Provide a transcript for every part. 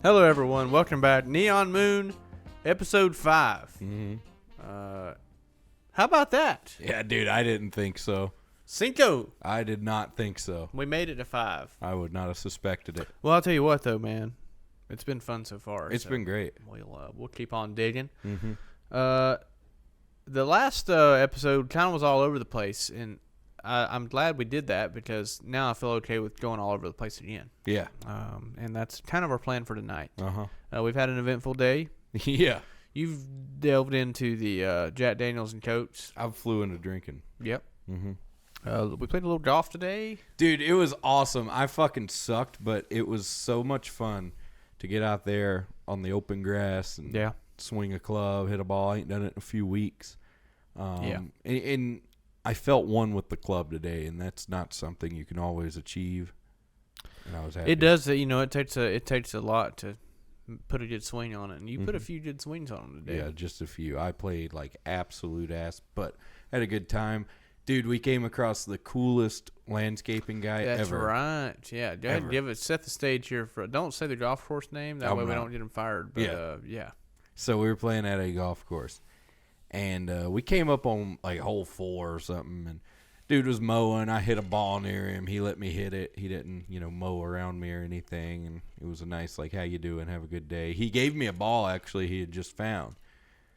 Hello, everyone. Welcome back. Neon Moon, Ep.5. Mm-hmm. How about that? Yeah, dude, I didn't think so. Cinco. I did not think so. We made it to 5. I would not have suspected it. Well, I'll tell you what, though, man. It's been fun so far. It's been great. We'll keep on digging. Mm-hmm. The last episode kind of was all over the place, and I'm glad we did that because now I feel okay with going all over the place again. Yeah. And that's kind of our plan for tonight. Uh-huh. We've had an eventful day. Yeah. You've delved into the Jack Daniels and Coats. I flew into drinking. Yep. Mm-hmm. We played a little golf today. Dude, it was awesome. I fucking sucked, but it was so much fun to get out there on the open grass and swing a club, hit a ball. I ain't done it in a few weeks. And I felt one with the club today, and that's not something you can always achieve. And I was happy. It does. It takes a lot to put a good swing on it, and you put a few good swings on them today. Yeah, just a few. I played like absolute ass, but had a good time. Dude, we came across the coolest landscaping guy ever. That's right. Yeah, go ahead and set the stage here. Don't say the golf course name. That way we don't get him fired. But, yeah. So we were playing at a golf course, and we came up on like hole 4 or something, and dude was mowing. I hit a ball near him. He let me hit it. He didn't, mow around me or anything, and it was a nice, like, how you doing? Have a good day. He gave me a ball, actually, he had just found.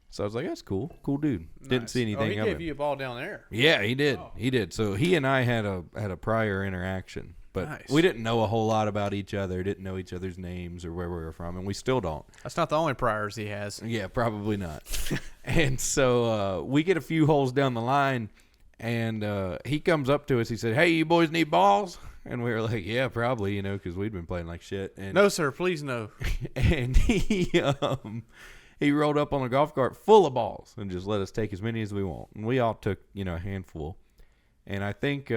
So I was like, that's cool. Cool dude. Nice. Didn't see anything he of gave him. you a ball down there. Yeah, he did. He did. So he and I had a prior interaction. But we didn't know a whole lot about each other, didn't know each other's names or where we were from, and we still don't. That's not the only priors he has. Yeah, probably not. And so we get a few holes down the line, and he comes up to us. He said, hey, you boys need balls? And we were like, yeah, probably, because we'd been playing like shit. And no, sir, please no. And he rolled up on a golf cart full of balls and just let us take as many as we want. And we all took, a handful. And I think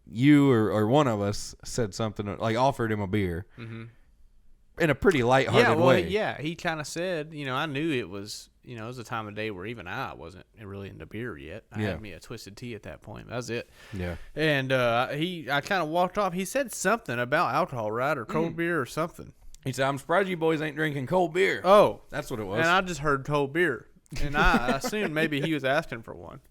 you or one of us said something, like offered him a beer in a pretty lighthearted way. Yeah, he kind of said, I knew it was, it was a time of day where even I wasn't really into beer yet. I had me a twisted tea at that point. That was it. Yeah. And I kind of walked off. He said something about alcohol, right, or cold beer or something. He said, I'm surprised you boys ain't drinking cold beer. Oh. That's what it was. And I just heard cold beer. And I assumed maybe he was asking for one.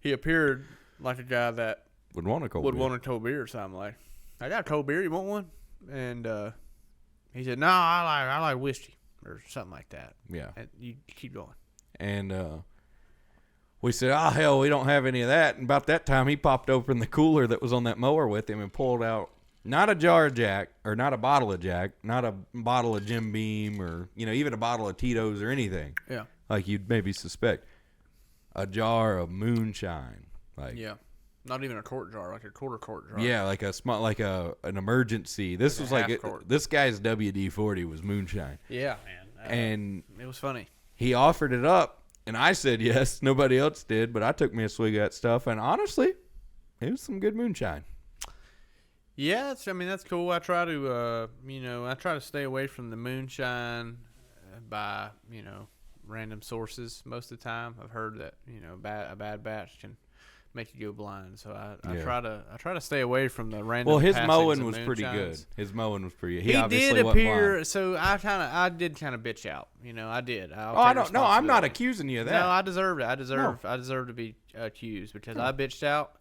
He appeared like a guy that would want a cold beer. So I'm like, I got a cold beer. You want one? And he said, no, I like whiskey or something like that. Yeah. And you keep going. And we said, oh, hell, we don't have any of that. And about that time, he popped open the cooler that was on that mower with him and pulled out not a jar of Jack, or not a bottle of Jack, not a bottle of Jim Beam, or, even a bottle of Tito's or anything. Yeah. Like you'd maybe suspect. A jar of moonshine. Not even a quart jar, like a quarter quart jar. Yeah, like an emergency. This was like this guy's WD-40 was moonshine. Yeah, man. And it was funny. He offered it up, and I said yes. Nobody else did, but I took me a swig of that stuff, and honestly, it was some good moonshine. Yeah, that's cool. I try to stay away from the moonshine by, random sources most of the time. I've heard that, a bad batch can make you go blind. So I try to stay away from the random. Well, his mowing was pretty good. His mowing was pretty. He did appear. So I did kind of bitch out. I did. I don't know. I'm not accusing you of that. No, I deserved it. I deserve to be accused because I bitched out.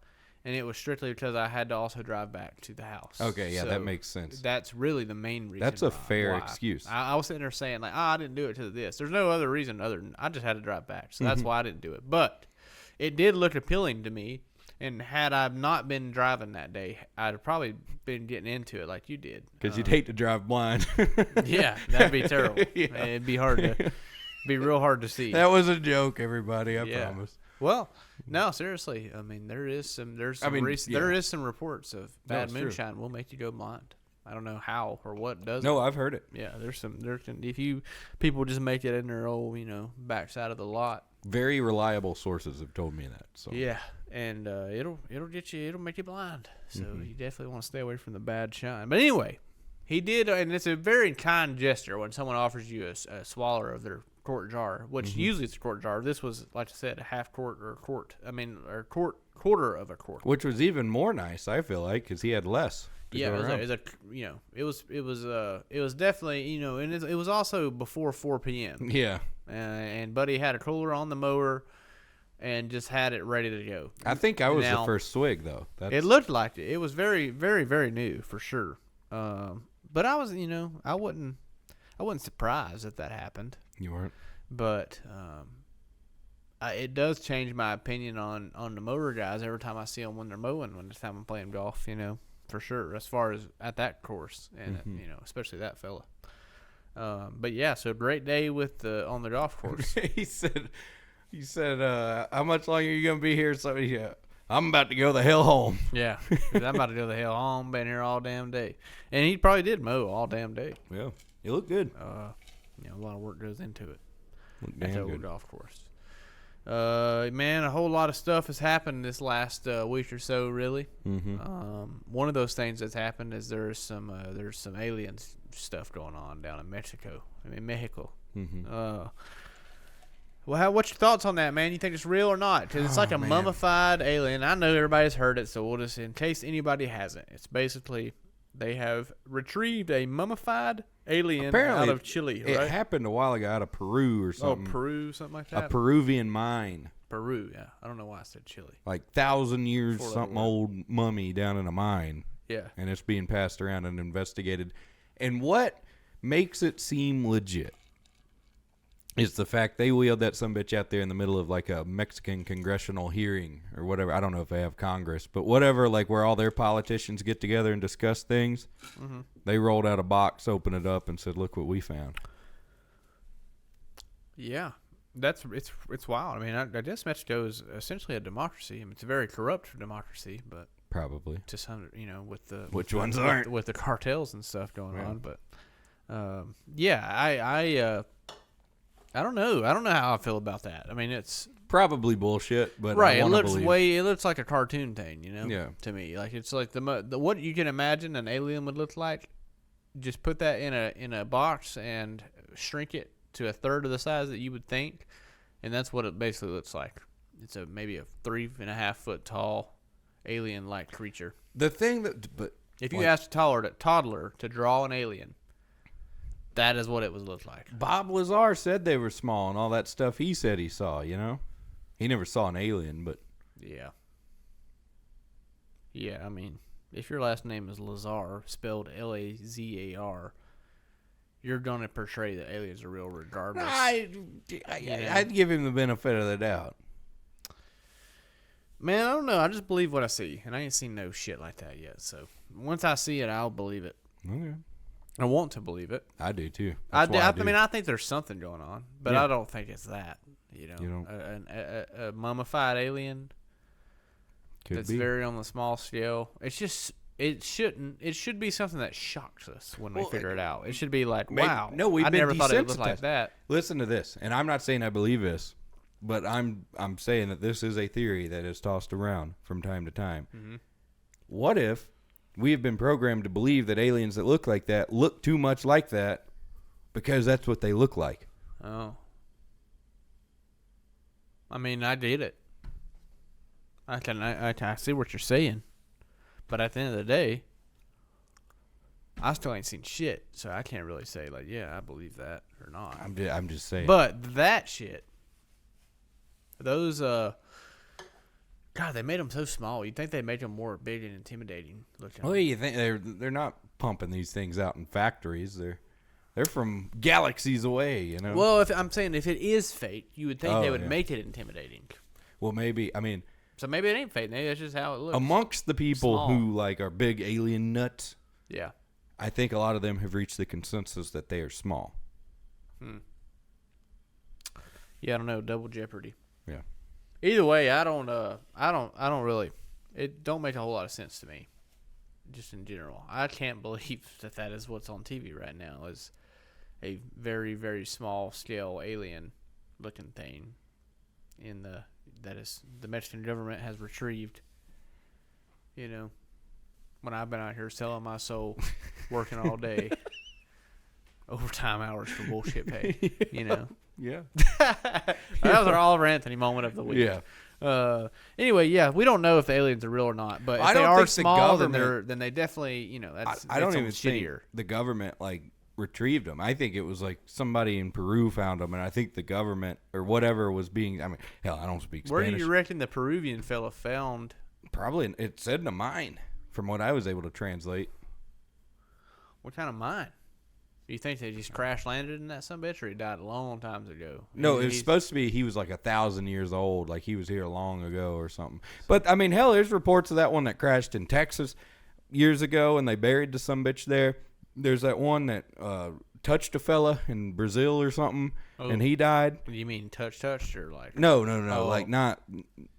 And it was strictly because I had to also drive back to the house. Okay, yeah, so that makes sense. That's really the main reason. That's a fair excuse. I was sitting there saying, like, I didn't do it to this. There's no other reason other than I just had to drive back. So that's why I didn't do it. But it did look appealing to me. And had I not been driving that day, I'd have probably been getting into it like you did. Because you'd hate to drive blind. Yeah, that'd be terrible. Yeah. It'd be real hard to see. That was a joke, everybody. I promise. Well, no, seriously. There is some reports of bad moonshine will make you go blind. I don't know how or what does. No, I've heard it. Yeah, if people just make it in their old, backside of the lot. Very reliable sources have told me that. So yeah, and it'll make you blind. So you definitely want to stay away from the bad shine. But anyway, he did, and it's a very kind gesture when someone offers you a swaller of their quart jar, which usually it's a quart jar. This was, like I said, a half quart or a quart. Or quart quarter of a quarter. Which was even more nice, I feel like, because he had less. Yeah, it was definitely, and it was also before 4 p.m. Yeah. And Buddy had a cooler on the mower and just had it ready to go. I think I was the first swig, though. It looked like it. It was very, very, very new for sure. But I was, I wasn't surprised that happened. You weren't? But it does change my opinion on the mower guys every time I see them when they're mowing, when it's time I'm playing golf, for sure, as far as at that course, and especially that fella. But yeah, so great day on the golf course. he said, how much longer are you gonna be here? So yeah, I'm about to go the hell home. Yeah, 'cause I'm about to go the hell home. Been here all damn day, and he probably did mow all damn day. Yeah, you look good. A lot of work goes into it. Look At the damn old good. golf course. Man, a whole lot of stuff has happened this last week or so. Really, one of those things that's happened is there's some alien stuff going on down in Mexico. Mexico. Well, what's your thoughts on that, man? You think it's real or not? Because it's like a mummified alien. I know everybody's heard it, so we'll just, in case anybody hasn't, it's basically they have retrieved a mummified alien out of Chile, right? It happened a while ago out of Peru or something. Oh, Peru, something like that? A Peruvian mine. Peru, yeah. I don't know why I said Chile. Like 1,000 years something old mummy down in a mine. Yeah. And it's being passed around and investigated. And what makes it seem legit is the fact they wheeled that sumbitch out there in the middle of like a Mexican congressional hearing or whatever. I don't know if they have Congress, but whatever, like where all their politicians get together and discuss things. They rolled out a box, opened it up, and said, "Look what we found." Yeah, it's wild. I guess Mexico is essentially a democracy. It's a very corrupt democracy, but probably to some, with the ones aren't with the cartels and stuff going on. But I don't know. I don't know how I feel about that. It's probably bullshit, but right. I It looks like a cartoon thing, Yeah. To me, like it's like the what you can imagine an alien would look like. Just put that in a box and shrink it to a third of the size that you would think, and that's what it basically looks like. It's maybe a 3.5 foot tall alien-like creature. The thing if you asked a toddler to draw an alien, that is what it would look like. Bob Lazar said they were small and all that stuff he said he saw, He never saw an alien, but... Yeah. Yeah, if your last name is Lazar, spelled Lazar, you're going to portray that aliens are real regardless. I'd give him the benefit of the doubt. Man, I don't know. I just believe what I see, and I ain't seen no shit like that yet. So once I see it, I'll believe it. Okay. I want to believe it. I do too. I think there's something going on, but I don't think it's that. You don't. A mummified alien that's very on the small scale. It's just it should be something that shocks us when we figure it out. It should be like, wow, I never thought it would look like that. Listen to this, and I'm not saying I believe this, but I'm saying that this is a theory that is tossed around from time to time. What if we have been programmed to believe that aliens that look like that look too much like that because that's what they look like? Oh. I did it. I see what you're saying. But at the end of the day, I still ain't seen shit, so I can't really say, like, yeah, I believe that or not. I'm just saying. But that shit, those, God, they made them so small. You'd think they'd make them more big and intimidating looking. Well, you think they're not pumping these things out in factories. They're from galaxies away, Well, I'm saying if it is fake, you would think they would make it intimidating. Well, maybe. So maybe it ain't fake. Maybe that's just how it looks. Amongst the people who are big alien nuts, yeah, I think a lot of them have reached the consensus that they are small. Yeah, I don't know. Double jeopardy. Yeah. Either way, I don't really. It don't make a whole lot of sense to me. Just in general, I can't believe that is what's on TV right now. Is a very, very small scale alien looking thing that is the Mexican government has retrieved. When I've been out here selling my soul, working all day, overtime hours for bullshit pay. You know. Yeah. That was our all Anthony moment of the week. Yeah. Anyway, yeah, we don't know if the aliens are real or not, but if I they don't are think the small, then government- they definitely, you know, that's I don't it's even shittier. think the government like retrieved them. I think it was like somebody in Peru found them, and I think the government or whatever was being. I mean, hell, I don't speak Where Spanish. do you reckon the Peruvian fella found? Probably it said in a mine, from what I was able to translate. What kind of mine? Do you think they just crash landed in that sumbitch, or he died a long time ago? No, it was supposed to be he was like 1,000 years old, like he was here long ago or something. But I mean, hell, there's reports of that one that crashed in Texas years ago, and they buried the sumbitch there. There's that one that touched a fella in Brazil or something, and he died. You mean touched or like? No, Oh. like not.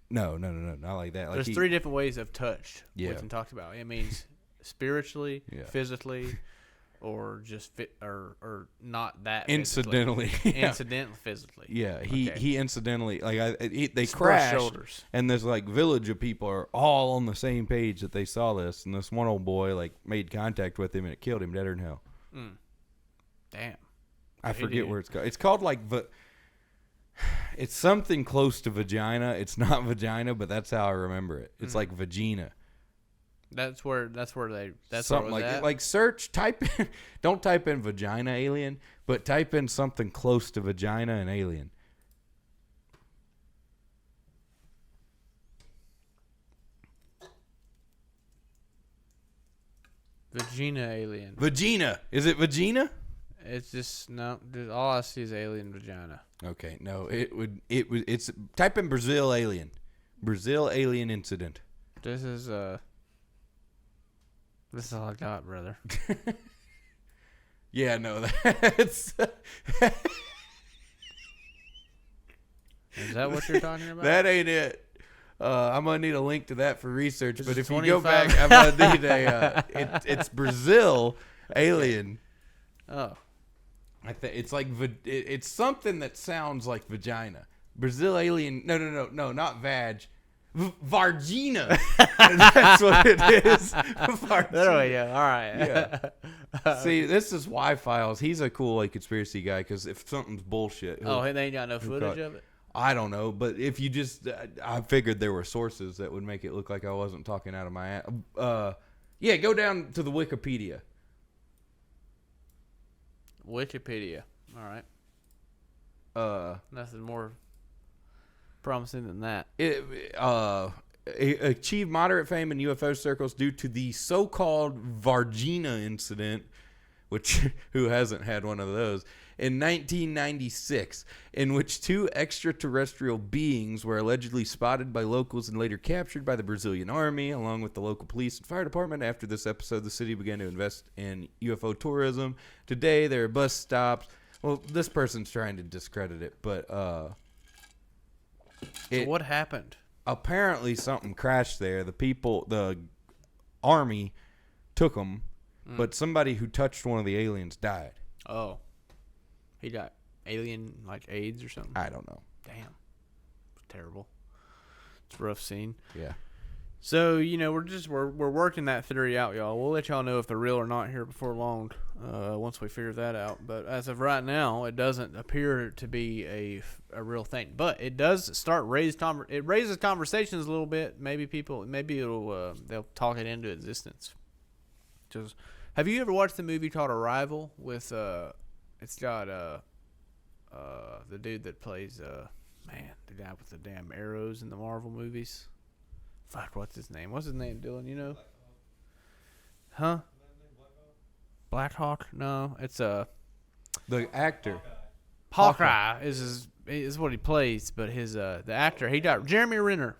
No, not like that. Like There's three different ways of touched. Yeah. We can talk about. It means spiritually, Yeah. physically, or just or not that physically. incidentally. Incidental physically. Yeah, Okay. he incidentally they Brush crashed, shoulders. and this like village of people are all on the same page that they saw this, and this one old boy like made contact with him and it killed him dead or in hell. Damn. I Hey, forget dude. where it's called. It's called like it's something close to vagina. It's not vagina, but that's how I remember it. It's like vagina. That's where they. That's Something where it was like at? like search type in, don't type in vagina alien, but type in something close to vagina and alien. Vagina alien. Vagina. Is it vagina? It's just no. All I see is alien vagina. Okay, no, it's type in Brazil alien. Brazil alien incident. This is all I got, brother. Yeah, no, that's Is that what you're talking about? that ain't it. I'm gonna need a link to that for research. This But is if you go 25. back, I'm gonna need it's Brazil alien. Oh, I think it's like it's something that sounds like vagina. Brazil alien. No, not vag. Vargina. That's what it is. Vargina. there we go. All right. Yeah. See, this is Y Files. He's a cool like conspiracy guy because if something's bullshit, Oh, and they ain't got no footage of it. I don't know, but if you just, I figured there were sources that would make it look like I wasn't talking out of my ass. Yeah, go down to the Wikipedia. Wikipedia. All right. Nothing more promising than that. It achieved moderate fame in UFO circles due to the so-called Vargina incident, which who hasn't had one of those, in 1996, in which two extraterrestrial beings were allegedly spotted by locals and later captured by the Brazilian army, along with the local police and fire department. After this episode, the city began to invest in UFO tourism. Today, there are bus stops. Well, this person's trying to discredit it, but So what happened? apparently something crashed there. The army took them, but somebody who touched one of the aliens died. Oh, he got alien like AIDS or something. I don't know. Damn, it's terrible. It's a rough scene. Yeah. So we're working that theory out, y'all. We'll let y'all know if they're real or not here before long. Once we figure that out. But as of right now, it doesn't appear to be a real thing. But it does start it raises conversations a little bit. Maybe they'll talk it into existence. Just have you ever watched the movie called Arrival with it's got the dude that plays the guy with the damn arrows in the Marvel movies. Fuck, what's his name? What's his name, Dylan? You know? Huh? Black Hawk? No, it's The actor. Hawkeye is what he plays, but his the actor he got Jeremy Renner.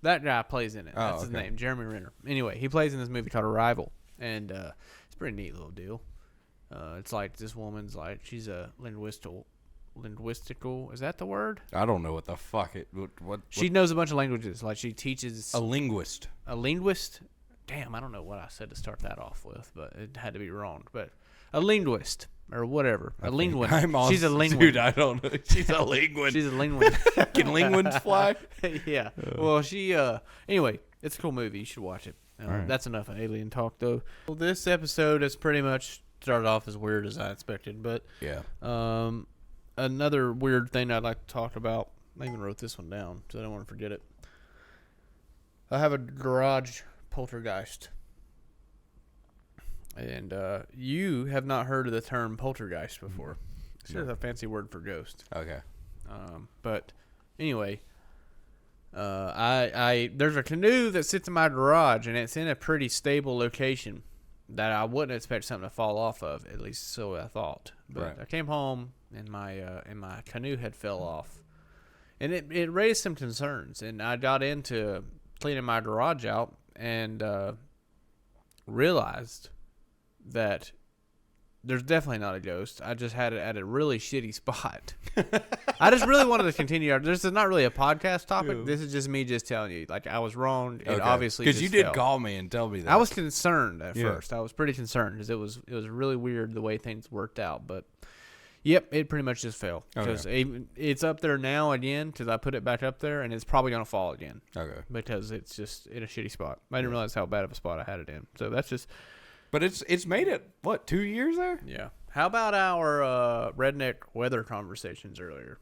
That guy plays in it. Oh, That's his okay. name, Jeremy Renner. Anyway, he plays in this movie called Arrival, and it's a pretty neat little deal. It's like this woman's like she's a linguistical. Is that the word? I don't know what the fuck it. What She knows a bunch of languages. Like she teaches a linguist. a linguist. Damn, I don't know what I said to start that off with, but it had to be wrong. But a linguist or whatever. A linguist. She's a linguist. Dude, I don't know. She's a linguist. She's a linguist. Can linguins fly? Yeah. Well, she. Anyway, it's a cool movie. You should watch it. All right. That's enough of alien talk, though. Well, this episode is pretty much started off as weird as I expected. But Yeah. another weird thing I'd like to talk about. I even wrote this one down, so I don't want to forget it. I have a garage poltergeist. And you have not heard of the term poltergeist before. It's just a fancy word for ghost. Okay. But anyway, I there's a canoe that sits in my garage, and it's in a pretty stable location that I wouldn't expect something to fall off of. At least so I thought. But Right. I came home and my canoe had fell off, and it raised some concerns. And I got into cleaning my garage out and realized that there's definitely not a ghost. I just had it at a really shitty spot. I just really wanted to continue. This is not really a podcast topic. Yeah. This is just me just telling you. Like, I was wrong. It Okay. obviously Because you did fell. call me and tell me that. I was concerned at Yeah. first. I was pretty concerned because it was really weird the way things worked out. But, yep, it pretty much just fell. Because it's up there now again because I put it back up there, and it's probably going to fall again. Okay. Because it's just in a shitty spot. I didn't realize how bad of a spot I had it in. So that's just... But it's made it, what, 2 years there? Yeah. How about our redneck weather conversations earlier?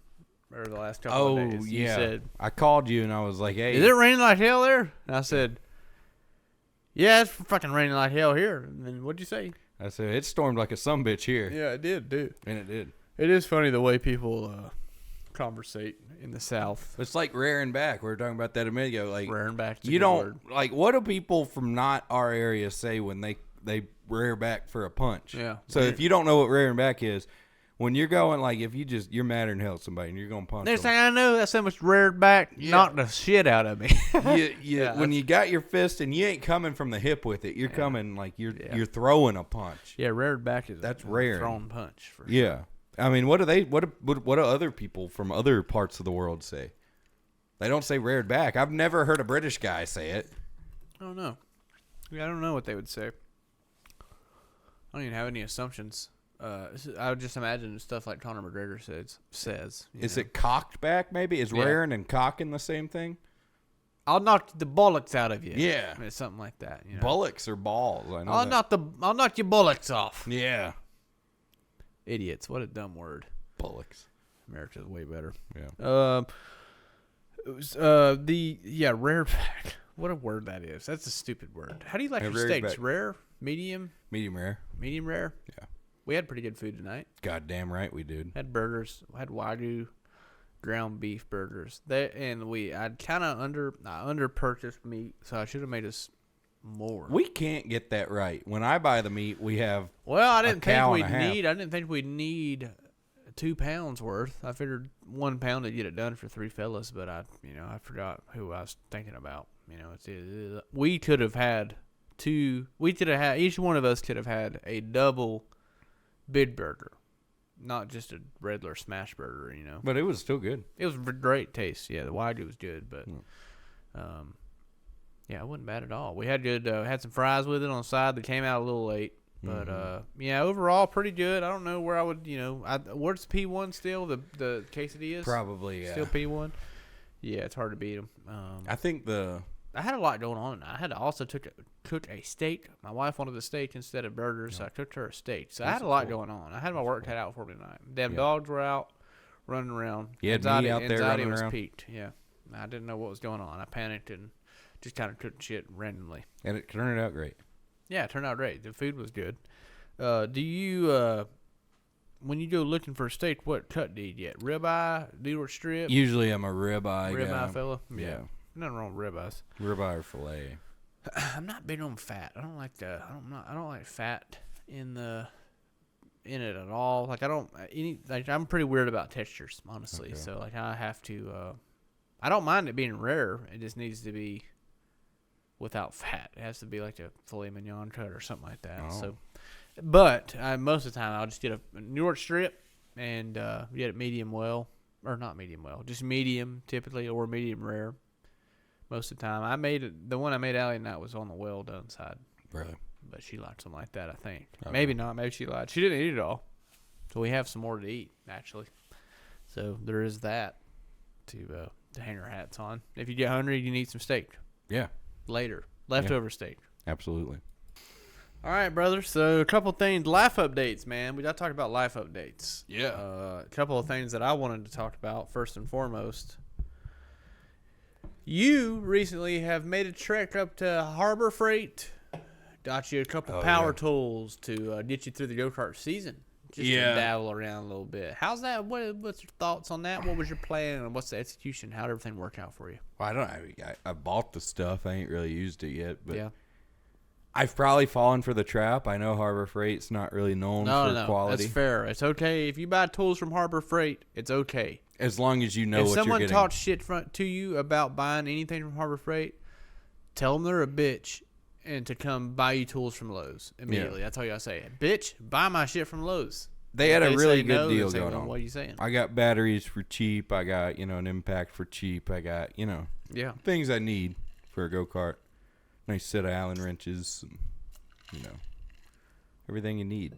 Or the last couple of days? Oh, You yeah. said, I called you and I was like, hey. is it raining like hell there? And I said, yeah, it's fucking raining like hell here. And then what'd you say? I said, it stormed like a sumbitch here. Yeah, it did, dude. And it did. It is funny the way people conversate in the South. It's like rearing back. We were talking about that a minute ago. Like, Rearing back. you don't, like, what do people from not our area say when they rear back for a punch? Yeah. So if you don't know what rearing back is, when you're going, like, if you're madder than hell at somebody and you're going to punch Next them. thing I know, that son was reared back, knocked the shit out of me. When you got your fist and you ain't coming from the hip with it, you're coming like you're throwing a punch. Yeah, reared back is That's a rearing. thrown punch. For Yeah. sure. I mean, what do other people from other parts of the world say? They don't say reared back. I've never heard a British guy say it. I don't know. Yeah, I don't know what they would say. I don't even have any assumptions. I would just imagine stuff like Conor McGregor says. Is it cocked back, maybe? Is Yeah. rearing and cocking the same thing? I'll knock the bollocks out of you. Yeah. I mean, it's something like that. You know? Bullocks or balls? I know I'll knock your bollocks off. Yeah. Idiots. What a dumb word. Bullocks. America's way better. Yeah. It was rare back. What a word that is. That's a stupid word. How do you like your reared steaks? back. Rare? Medium? Medium rare. Medium rare? Yeah. We had pretty good food tonight. Goddamn right we did. Had burgers. Had Wagyu ground beef burgers. I kind of under purchased meat, so I should have made us more. We can't get that right. When I buy the meat, we have I didn't think we'd need 2 pounds worth. I figured 1 pound to get it done for 3 fellas, but I forgot who I was thinking about. We could have had each one of us could have had a double big burger, not just a regular smash burger. But it was still good. It was a great taste. Yeah, the Wagyu was good, but yeah, it wasn't bad at all. We had had some fries with it on the side that came out a little late. But overall pretty good. I don't know where I would, where's P1 still? The quesadillas? Probably, yeah. Still P1? Yeah, it's hard to beat them. I think I had a lot going on. I had to also cook a steak. My wife wanted a steak instead of burgers, so I cooked her a steak. So I had a lot going on. I had my work cut out for me tonight. Damn dogs were out running around. You had me out there running was around? peaked. Yeah, I didn't know what was going on. I panicked and just kind of cooked shit randomly. and it turned out great. Yeah, it turned out great. The food was good. Do you, when you go looking for a steak, what cut do you get? Ribeye, New York strip? Usually I'm a ribeye guy. Ribeye fella? Yeah. Nothing wrong with ribeyes. Ribeye or filet. I'm not big on fat. I don't like I don't like fat in it at all. Like I'm pretty weird about textures, honestly. Okay. So like I have to I don't mind it being rare. It just needs to be without fat. It has to be like a filet mignon cut or something like that. Oh. So, but most of the time I'll just get a New York strip and get it medium well, or not medium well, just medium typically, or medium rare. Most of the time, the one I made Allie and that was on the well done side. Really? But she liked something like that, I think. Okay. Maybe not. Maybe she lied. She didn't eat it all, so we have some more to eat actually. So there is that to hang our hats on. If you get hungry, you need some steak. Yeah. Later, leftover steak. Absolutely. All right, brother. So a couple things, life updates, man. We got to talk about life updates. Yeah. A couple of things that I wanted to talk about first and foremost. You recently have made a trek up to Harbor Freight. Got you a couple power tools to get you through the go-kart season. Just to dabble around a little bit. How's that? What's your thoughts on that? What was your plan and what's the execution? How did everything work out for you? Well, I don't know. I bought the stuff. I ain't really used it yet, but Yeah. I've probably fallen for the trap. I know Harbor Freight's not really known for quality. That's fair. It's okay if you buy tools from Harbor Freight. It's okay. As long as you know if what you're getting. If someone talks shit to you about buying anything from Harbor Freight, tell them they're a bitch and to come buy you tools from Lowe's immediately. That's all you gotta say. Bitch, buy my shit from Lowe's. They had a really good deal going going on. What are you saying? I got batteries for cheap. I got, an impact for cheap. I got, things I need for a go-kart. Nice set of Allen wrenches. And, everything you need.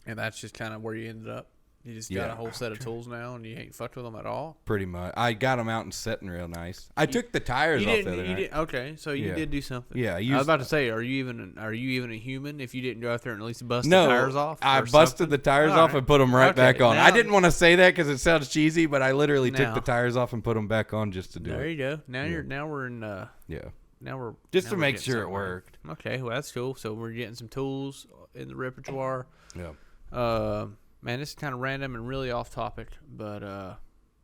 And that's just kind of where you ended up? You just got a whole set of tools now, and you ain't fucked with them at all? Pretty much. I got them out and setting real nice. I took the tires off the other night. Okay, so you did do something. Yeah. I was about to say, are you even a human if you didn't go out there and at least bust the tires off? I busted the tires off and put them right back on. I didn't want to say that because it sounds cheesy, but I literally took the tires off and put them back on just to do it. There you go. Now we're in. Now we're just to make sure it worked. Okay, well that's cool. So we're getting some tools in the repertoire. Yeah. Man, this is kind of random and really off topic, but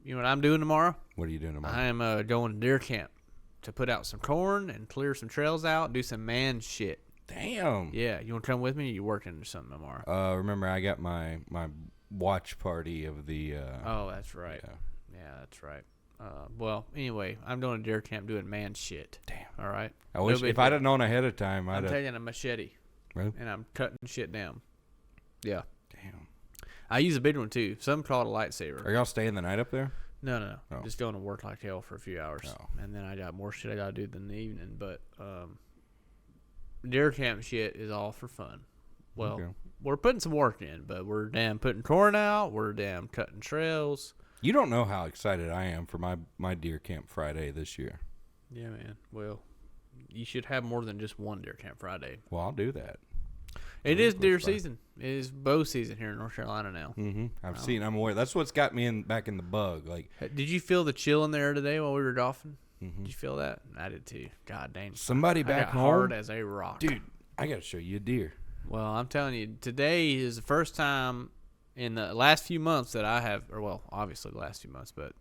you know what I'm doing tomorrow? What are you doing tomorrow? I am going to deer camp to put out some corn and clear some trails out and do some man shit. Damn. Yeah, you want to come with me? Or you working or something tomorrow? Remember I got my watch party of the. Oh, that's right. Yeah, that's right. Well, anyway, I'm doing a deer camp doing man shit. Damn. All right. I wish if I'd have known ahead of time, I'm taking a machete. Really? And I'm cutting shit down. Yeah. Damn. I use a big one too. Some call it a lightsaber. Are y'all staying the night up there? No. Oh. Just going to work like hell for a few hours. Oh. And then I got more shit I got to do in the evening. But deer camp shit is all for fun. Well, we're putting some work in, but we're damn putting corn out. We're damn cutting trails. You don't know how excited I am for my deer camp Friday this year. Yeah, man. Well, you should have more than just one deer camp Friday. Well, I'll do that. It is deer season. It is bow season here in North Carolina now. Mm-hmm. I'm aware. That's what's got me back in the bug. Like, did you feel the chill in there today while we were golfing? Mm-hmm. Did you feel that? I did too. God dang. Somebody back home. Hard as a rock. Dude, I got to show you a deer. Well, I'm telling you, today is the first time in the last few months that I have, or well, obviously the last few months, but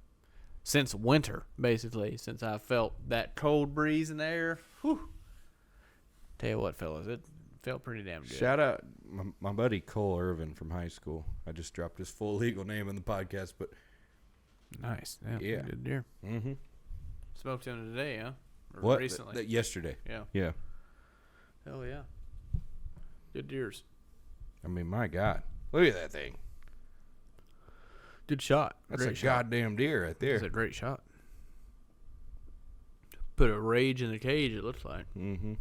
since winter, basically, since I felt that cold breeze in the air. Whew. Tell you what, fellas, it felt pretty damn good. Shout out my buddy Cole Irvin from high school. I just dropped his full legal name in the podcast, but nice. Yeah. Good deer. Mm-hmm. Spoke to him today, huh? Or what? Recently. Yesterday. Yeah. Hell yeah. Good deers. I mean, my God. Look at that thing. Good shot. That's a goddamn deer right there. That's a great shot. Put a rage in the cage, it looks like. Mm-hmm.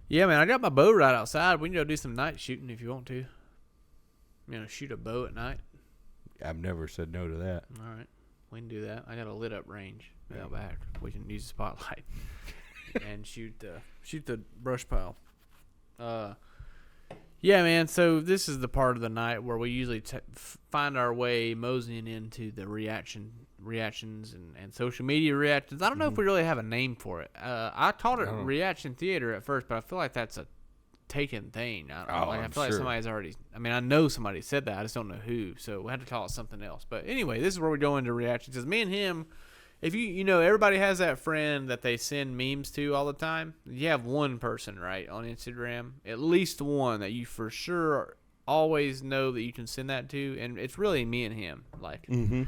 Yeah, man, I got my bow right outside. We can go do some night shooting if you want to. Shoot a bow at night. I've never said no to that. All right. We can do that. I got a lit up range out back. We can use a spotlight and shoot the brush pile. Yeah, man. So this is the part of the night where we usually find our way moseying into the reactions and social media reactions. I don't know if we really have a name for it. I called it reaction theater at first, but I feel like that's a taken thing. I feel like somebody's already. I mean, I know somebody said that. I just don't know who. So we had to call it something else. But anyway, this is where we go into reactions. Because me and him. If everybody has that friend that they send memes to all the time. You have one person, right, on Instagram, at least one that you for sure always know that you can send that to, and it's really me and him, like, and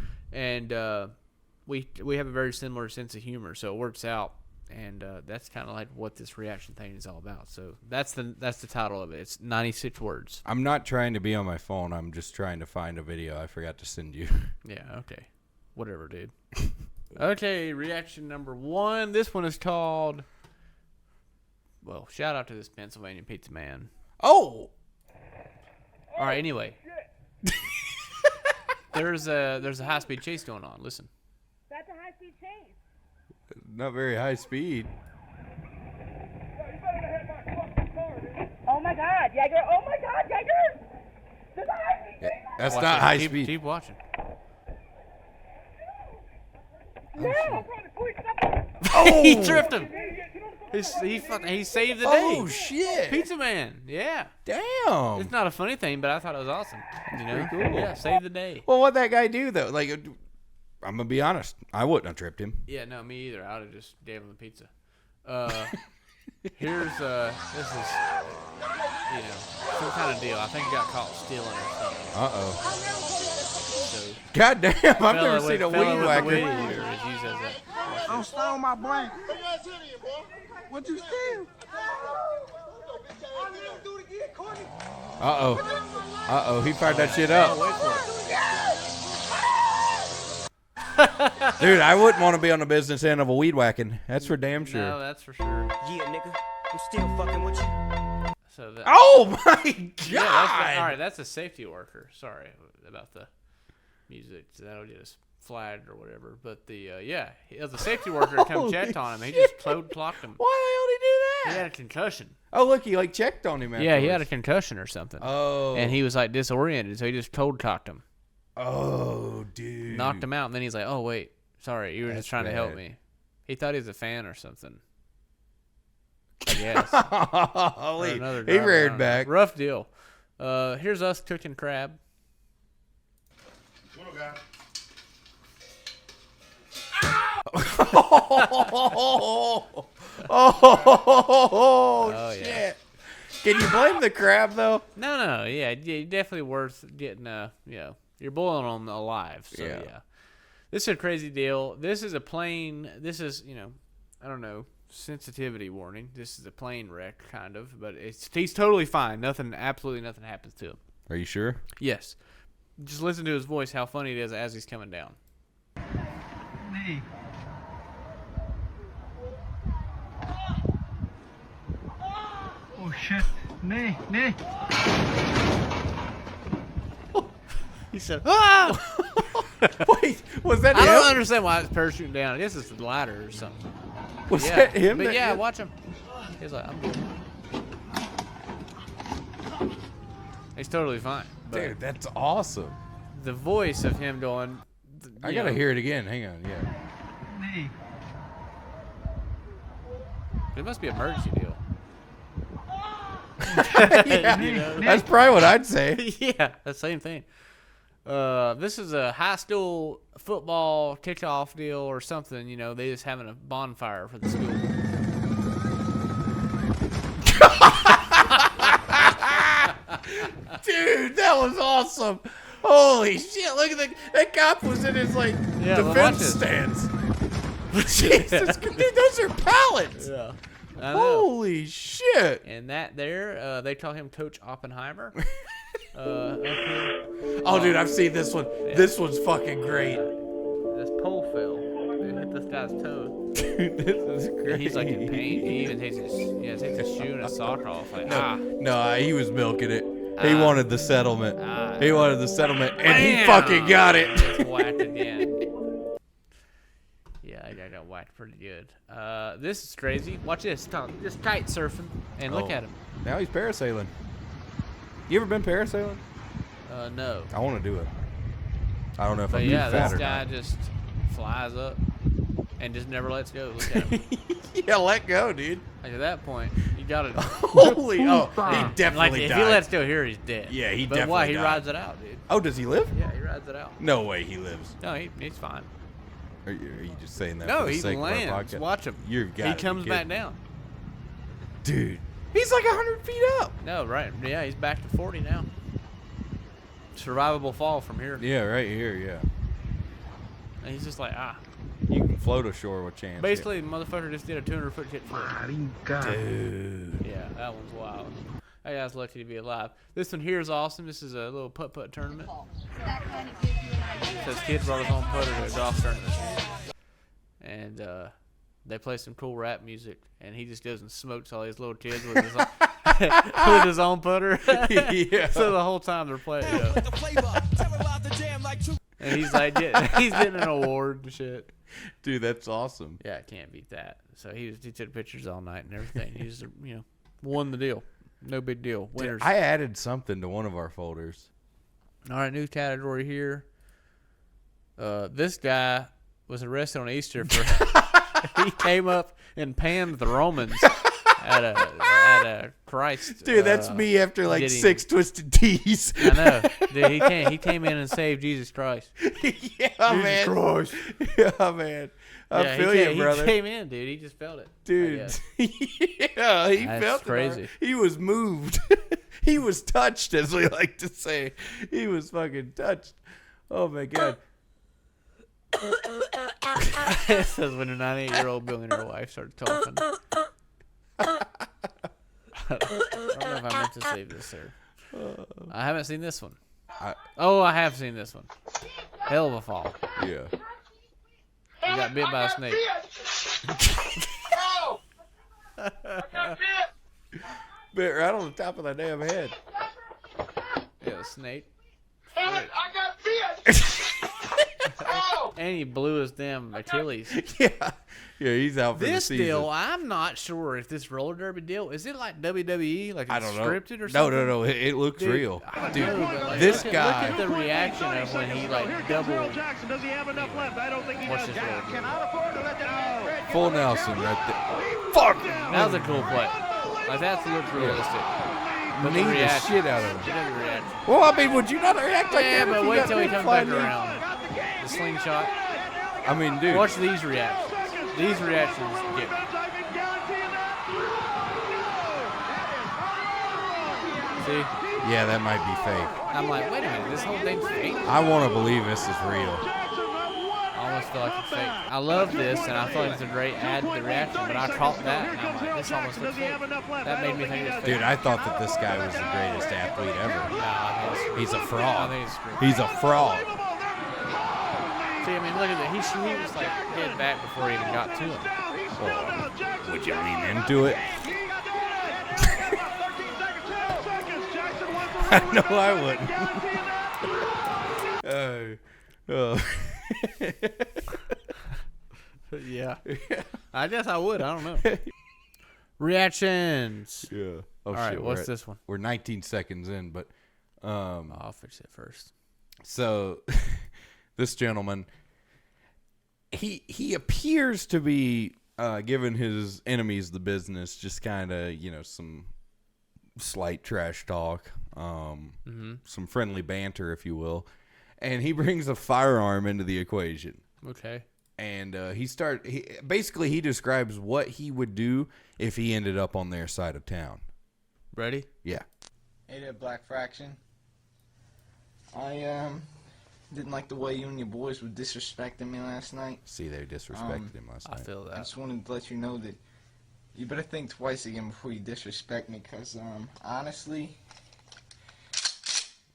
we have a very similar sense of humor, so it works out, and that's kind of like what this reaction thing is all about. So that's the title of it. It's 96 words. I'm not trying to be on my phone. I'm just trying to find a video I forgot to send you. Yeah. Okay. Whatever, dude. Okay, reaction number 1. This one is called, well, shout out to this Pennsylvania pizza man. Oh! All right, anyway. There's a high-speed chase going on. Listen. That's a high-speed chase. Not very high speed. my God, Jaeger! Oh my God, Jaeger! There's a high speed. That's Watch not it. high Keep- speed. Keep watching. No, I'm trying to push something. Oh, He tripped him. He saved the day. Oh shit! Pizza Man. Yeah. Damn. It's not a funny thing, but I thought it was awesome. You know? pretty cool. Yeah, saved the day. Well, what'd that guy do though? Like, I'm gonna be honest. I wouldn't have tripped him. Yeah, no, me either. I would have just gave him the pizza. Here's this is some kind of deal. I think he got caught stealing or something. So God damn! I've fella never with- seen a fella weed with whacker. the weed eater is used as a- I'm stole my blanket. What'd you steal? Uh oh! He fired that shit up. Wait for it. Dude, I wouldn't want to be on the business end of a weed whacking. That's for damn sure. No, that's for sure. Yeah, nigga, I'm still fucking with you. So that, Oh my god! yeah, that's all right. That's a safety worker. Sorry about the music. So that'll get us flagged or whatever. But the the safety worker come Holy checked on him. He just clocked him. Why the hell did he do He that? had a concussion. Oh look, he like checked on him. Yeah, he had a afterwards. concussion or something. Oh. And he was like disoriented, so he just cocked him, Oh, dude. knocked him out, and then he's like, "Oh wait, sorry, you were That's just trying to help bad. me." He thought he was a fan or something. I guess. Holy, Or another he driver, I reared don't know. back. Rough deal. Here's us cooking crab. Oh, yeah. shit. Can you blame the crab, though? No, yeah, definitely worth getting. You're boiling them alive. So Yeah. yeah, this is a crazy deal. This is a plane. This is I don't know, sensitivity warning. This is a plane wreck kind of, but he's totally fine. Absolutely nothing happens to him. Are you sure? Yes, just listen to his voice. How funny it is as he's coming down. Me. Oh shit. Nee. He said, "Ah!" Wait, was that I him? don't understand why it's parachuting down. I guess it's the ladder or something. Was Yeah, that him? But that yeah, hit- watch him. He's like, I'm good. He's totally fine. But Dude, that's awesome. the voice of him going, I gotta hear it again. Hang on, yeah. Nee. It must be an emergency deal. Yeah, You know? that's probably what I'd say. Yeah, the same thing. This is a high school football kickoff deal or something. They just having a bonfire for the school. Dude, that was awesome. Holy shit! Look at that cop was in his like Yeah, well, watch defense this. stance. Jesus, dude, those are pallets. Yeah. I know. Holy shit! And that there, they call him Coach Oppenheimer. Up here. Oh, dude, I've seen this one. This one's fucking great. This pole fell. It hit this guy's toe. Dude, this is And great. he's like in pain. He even takes his shoe and his sock off. Like, No, he was milking it. He wanted the settlement. Ah. He wanted the settlement, and he Bam! fucking got it. Gets whacked again. Yeah, I got whacked pretty good. This is crazy. Watch this. Just kite surfing. And look Oh. at him. Now he's parasailing. You ever been parasailing? No. I want to do it. I don't know if But I'm yeah, fat this or guy not. just flies up and just never lets go. Look at him. Yeah, let go, dude. Like at that point, you got to. Holy, oh, he definitely Like if died. he lets go here, he's dead. Yeah, he But why? definitely He died. rides it out, dude. Oh, does he live? Yeah, he rides it out. No way, he lives. No, he's fine. Are you just saying that? No, for the he sake of our lands. podcast? Watch him. You've got He to be comes back kidding. down. Dude. He's like 100 feet up. No, right. Yeah, he's back to 40 now. Survivable fall from here. Yeah, right here, yeah. And he's just like, You can float ashore with chance. Basically, the motherfucker just did a 200-foot kick flip. Dude. Yeah, that one's wild. That guy's lucky to be alive. This one here is awesome. This is a little putt-putt tournament. It says kid brought his own putter to a golf tournament. And they play some cool rap music. And he just goes and smokes all these little kids with his own, with his own putter. Yeah. So the whole time they're playing, and he's like, he's getting an award and shit. Dude, that's awesome. Yeah, I can't beat that. So he took pictures all night and everything. He just, won the deal. No big deal. Winners. I added something to one of our folders. All right, new category here. This guy was arrested on Easter for he came up and panned the Romans at a Christ. Dude, that's me after like did 6 twisted teas. I know, dude. He came in and saved Jesus Christ. Yeah, man. Christ. Yeah, man. I feel you, brother. He came in, dude. He just felt it, Dude. Yeah, he That's felt crazy. it. He was moved. He was touched, as we like to say. He was fucking touched. Oh my God. It says when a 98-year-old billionaire wife started talking. I don't know if I meant to save this here. I haven't seen this one. I have seen this one. Hell of a fall. Yeah. You got bit by a snake. Oh! I got bit! Bit right on the top of the damn head. Yeah, a snake. Damn it, I got bit! Oh! And he blew his damn Achilles. Yeah. Yeah, he's out for This the season. deal, I'm not sure if this roller derby deal, is it like WWE? Like I it's don't know. scripted or something? No. It looks Dude, real. I Dude, know, but, like, this look guy. at the reaction of when he like double. Jackson, does he have enough left? I don't think he What's does. this roller derby? Cannot afford to let that man break. Full Nelson right there. Fuck! That was a cool play. Like that looks realistic. But Knee the the reaction, shit out of him. He doesn't react. Well, I mean, would you not react like Yeah, that? if but you wait got till he bit comes by back a knee? around. The slingshot. I mean, dude. Watch these reactions. These reactions get me. See? Yeah, that might be fake. I'm like, wait a minute, this whole thing's fake? I want to believe this is real. I almost feel like it's fake. I love this, and I thought it was a great add to the reaction, but I caught that, and I'm like, this almost looks fake. That made me think it was fake. Dude, I thought that this guy was the greatest athlete ever. Nah, I think it's He's a I fraud. think it's scripted. He's a fraud. See, I mean, look at that. He was like head back before he even got to him. Would you lean into it? No, I wouldn't. Yeah. I guess I would. I don't know. Reactions. Yeah. Oh, All right, shit, what's this one? We're 19 seconds in, but I'll fix it first. so this gentleman, he appears to be giving his enemies the business, just kind of, some slight trash talk, some friendly banter, if you will, and he brings a firearm into the equation. Okay. And he describes what he would do if he ended up on their side of town. Ready? Yeah. Hey there, Black Fraction. I didn't like the way you and your boys were disrespecting me last night. See, they disrespected him last I night. feel I that. just wanted to let you know that you better think twice again before you disrespect me, because honestly,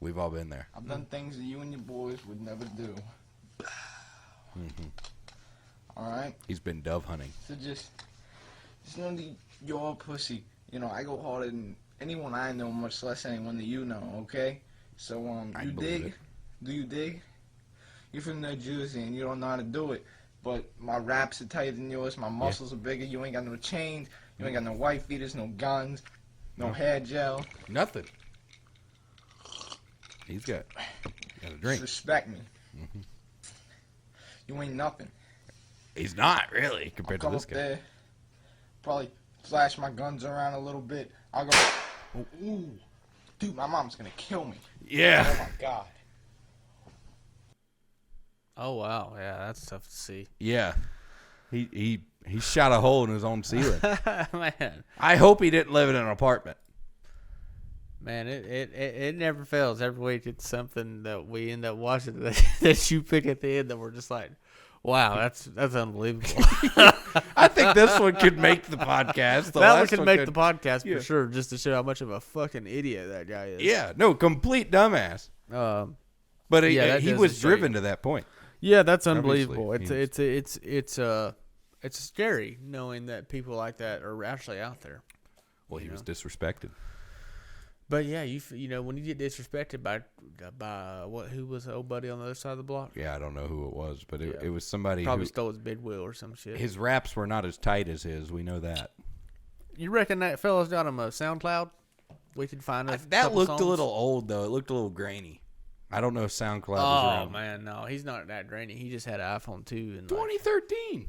We've all been there. I've done things that you and your boys would never do. Alright? He's been dove hunting. So just know that you're all pussy. I go harder than anyone I know, much less anyone that you know, okay? So, I you believe dig? it. Do you dig? You're from New Jersey and you don't know how to do it. But my raps are tighter than yours, my muscles are bigger, you ain't got no chains, you ain't got no wife beaters, no guns, no hair gel. Nothing. He's got a drink. Disrespect me. You ain't nothing. He's not really I'll compared to come this up guy. there, probably flash my guns around a little bit. I'll go, ooh, dude, my mom's gonna kill me. Yeah. Oh my God. Oh, wow. Yeah, that's tough to see. Yeah. He shot a hole in his own ceiling. Man. I hope he didn't live in an apartment. Man, it never fails. Every week it's something that we end up watching that you pick at the end that we're just like, wow, that's unbelievable. I think this one could make the podcast. The That one last could make could. the podcast Yeah. for sure, just to show how much of a fucking idiot that guy is. Yeah, no, complete dumbass. But Yeah, that he does was is great. driven to that point. Yeah, that's Obviously, unbelievable. he It's scary knowing that people like that are actually out there. Well, he was disrespected. But yeah, you know when you get disrespected by who was the old buddy on the other side of the block? Yeah, I don't know who it was, but Yeah. it was somebody Probably who stole his big wheel or some shit. his raps were not as tight as his. We know that. You reckon that fella's got him a SoundCloud? we could find a That couple looked songs. a little old though. It looked a little grainy. I don't know if SoundCloud was Oh around. man, no, he's not that grainy. He just had an iPhone 2 and 2013.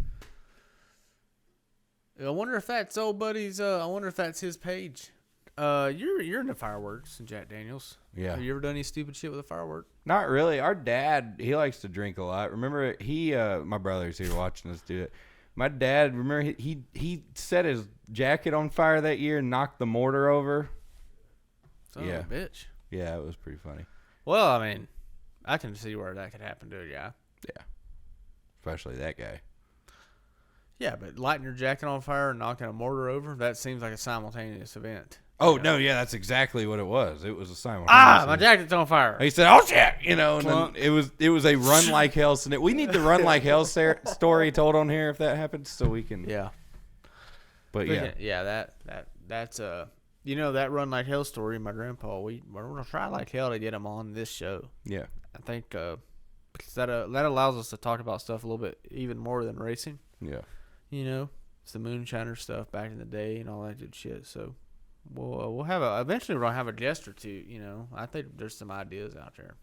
I wonder if that's old buddy's. I wonder if that's his page. You're into fireworks, Jack Daniels. Yeah. Have you ever done any stupid shit with a firework? Not really. Our dad, he likes to drink a lot. Remember, my brother's here watching us do it. My dad, remember, he set his jacket on fire that year and knocked the mortar over. Son Yeah. of a bitch. Yeah, it was pretty funny. Well, I mean, I can see where that could happen to a guy. Yeah. Especially that guy. Yeah, but lighting your jacket on fire and knocking a mortar over, that seems like a simultaneous event. Oh, no, yeah, that's exactly what it was. It was a simultaneous. Ah, my jacket's on fire. He said, "Oh shit!" And Clunk. then it was a run like hell. We need the run like hell story told on here if that happens, so we can. Yeah. But yeah, That's that run like hell story. My grandpa, we're gonna try like hell to get him on this show. yeah, I think because that allows us to talk about stuff a little bit even more than racing. yeah. It's the moonshiner stuff back in the day and all that good shit. So we'll have eventually we'll have a guest or two. I think there's some ideas out there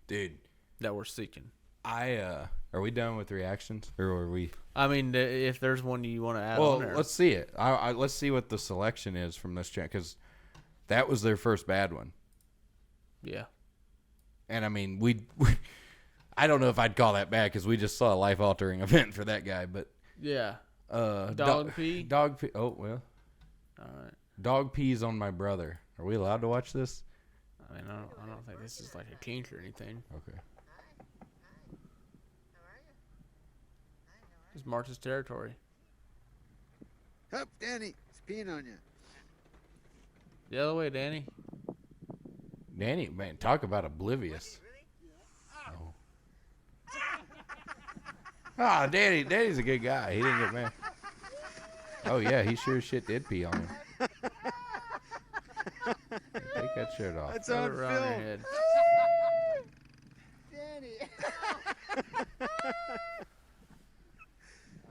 Dude, that we're seeking. are we done with reactions or are we? I mean, if there's one you want to add Well, on there, let's see it. Let's see what the selection is from this channel because that was their first bad one. yeah. And I mean, we I don't know if I'd call that bad because we just saw a life altering event for that guy, but. Yeah. Dog pee? Dog pee. Oh, well. All right. Dog pees on my brother. Are we allowed to watch this? I mean, I don't think this is like a kink or anything. Okay. Just march his territory. Up, Danny. It's peeing on you. The other way, Danny. Danny, man, talk about oblivious. Oh. Ah, Danny's a good guy. He didn't get mad. Oh, yeah, he sure as shit did pee on him. Take that shirt off. That's Throw on it around your film. head. Danny.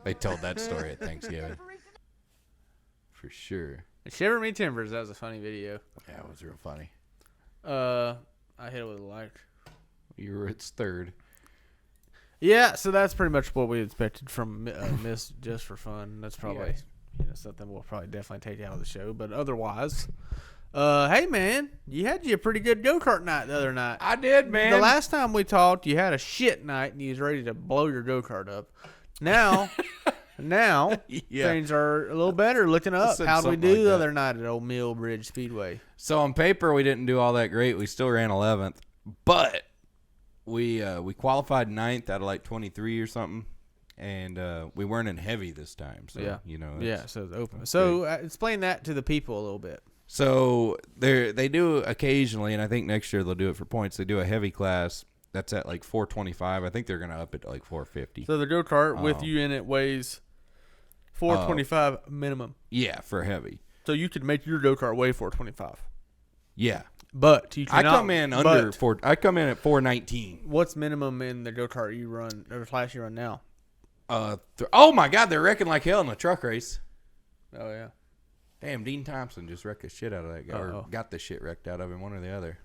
They told that story at Thanksgiving. For sure. Shiver Me Timbers. That was a funny video. Yeah, it was real funny. I hit it with a like. You were its third. Yeah, so that's pretty much what we expected from Miss Just for Fun. That's probably something we'll probably definitely take out of the show. But otherwise, hey man, you had a pretty good go-kart night the other night. I did, man. The last time we talked, you had a shit night and you was ready to blow your go-kart up. Now Yeah. things are a little better. Looking up, said how did we something do like the that. other night at Old Mill Bridge Speedway? So on paper, we didn't do all that great. We still ran 11th, but we qualified 9th out of like 23 or something, and we weren't in heavy this time. So Yeah. it's- So it's open. So explain that to the people a little bit. So they do occasionally, and I think next year they'll do it for points. They do a heavy class that's at like 425. I think they're gonna up it to like 450. So the go-kart with Oh. you in it weighs 425 minimum. Yeah, for heavy. So you could make your go-kart weigh 425. Yeah, But you I cannot. come in under but 4. I come in at 419. What's minimum in the go-kart you run, or the class you run now? Oh my God, they're wrecking like hell in the truck race. Oh, yeah. Damn, Dean Thompson just wrecked the shit out of that guy, or Uh-oh. got the shit wrecked out of him, one or the other.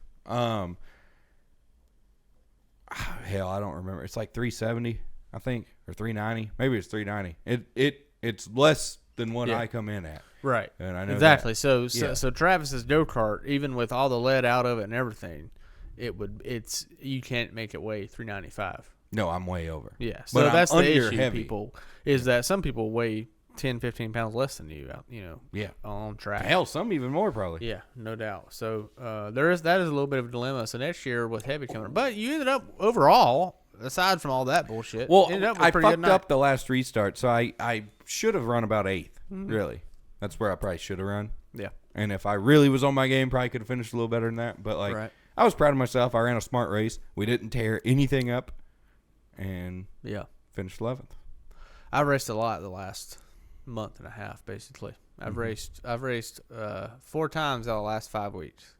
Hell, I don't remember. It's like 370, I think, or 390. Maybe it's 390. It's less than what Yeah. I come in at. Right. And I know Exactly. that. So Yeah. Travis's go-kart, even with all the lead out of it and everything, you can't make it weigh 395. No, I'm way over. Yeah. So But I'm that's the under issue, heavy. people, is that some people weigh 10, 15 pounds less than you, Yeah. on track. Hell, some even more probably. Yeah, no doubt. So that is a little bit of a dilemma. So next year with heavy coming, but you ended up overall, aside from all that bullshit, Well, ended up with I a pretty good fucked up night. the last restart, so I should have run about 8th. Really, that's where I probably should have run. Yeah, And if I really was on my game, probably could have finished a little better than that. But like, Right. I was proud of myself. I ran a smart race. We didn't tear anything up, and yeah. finished 11th. I raced a lot the last month and a half, basically. I've raced 4 times out of the last 5 weeks.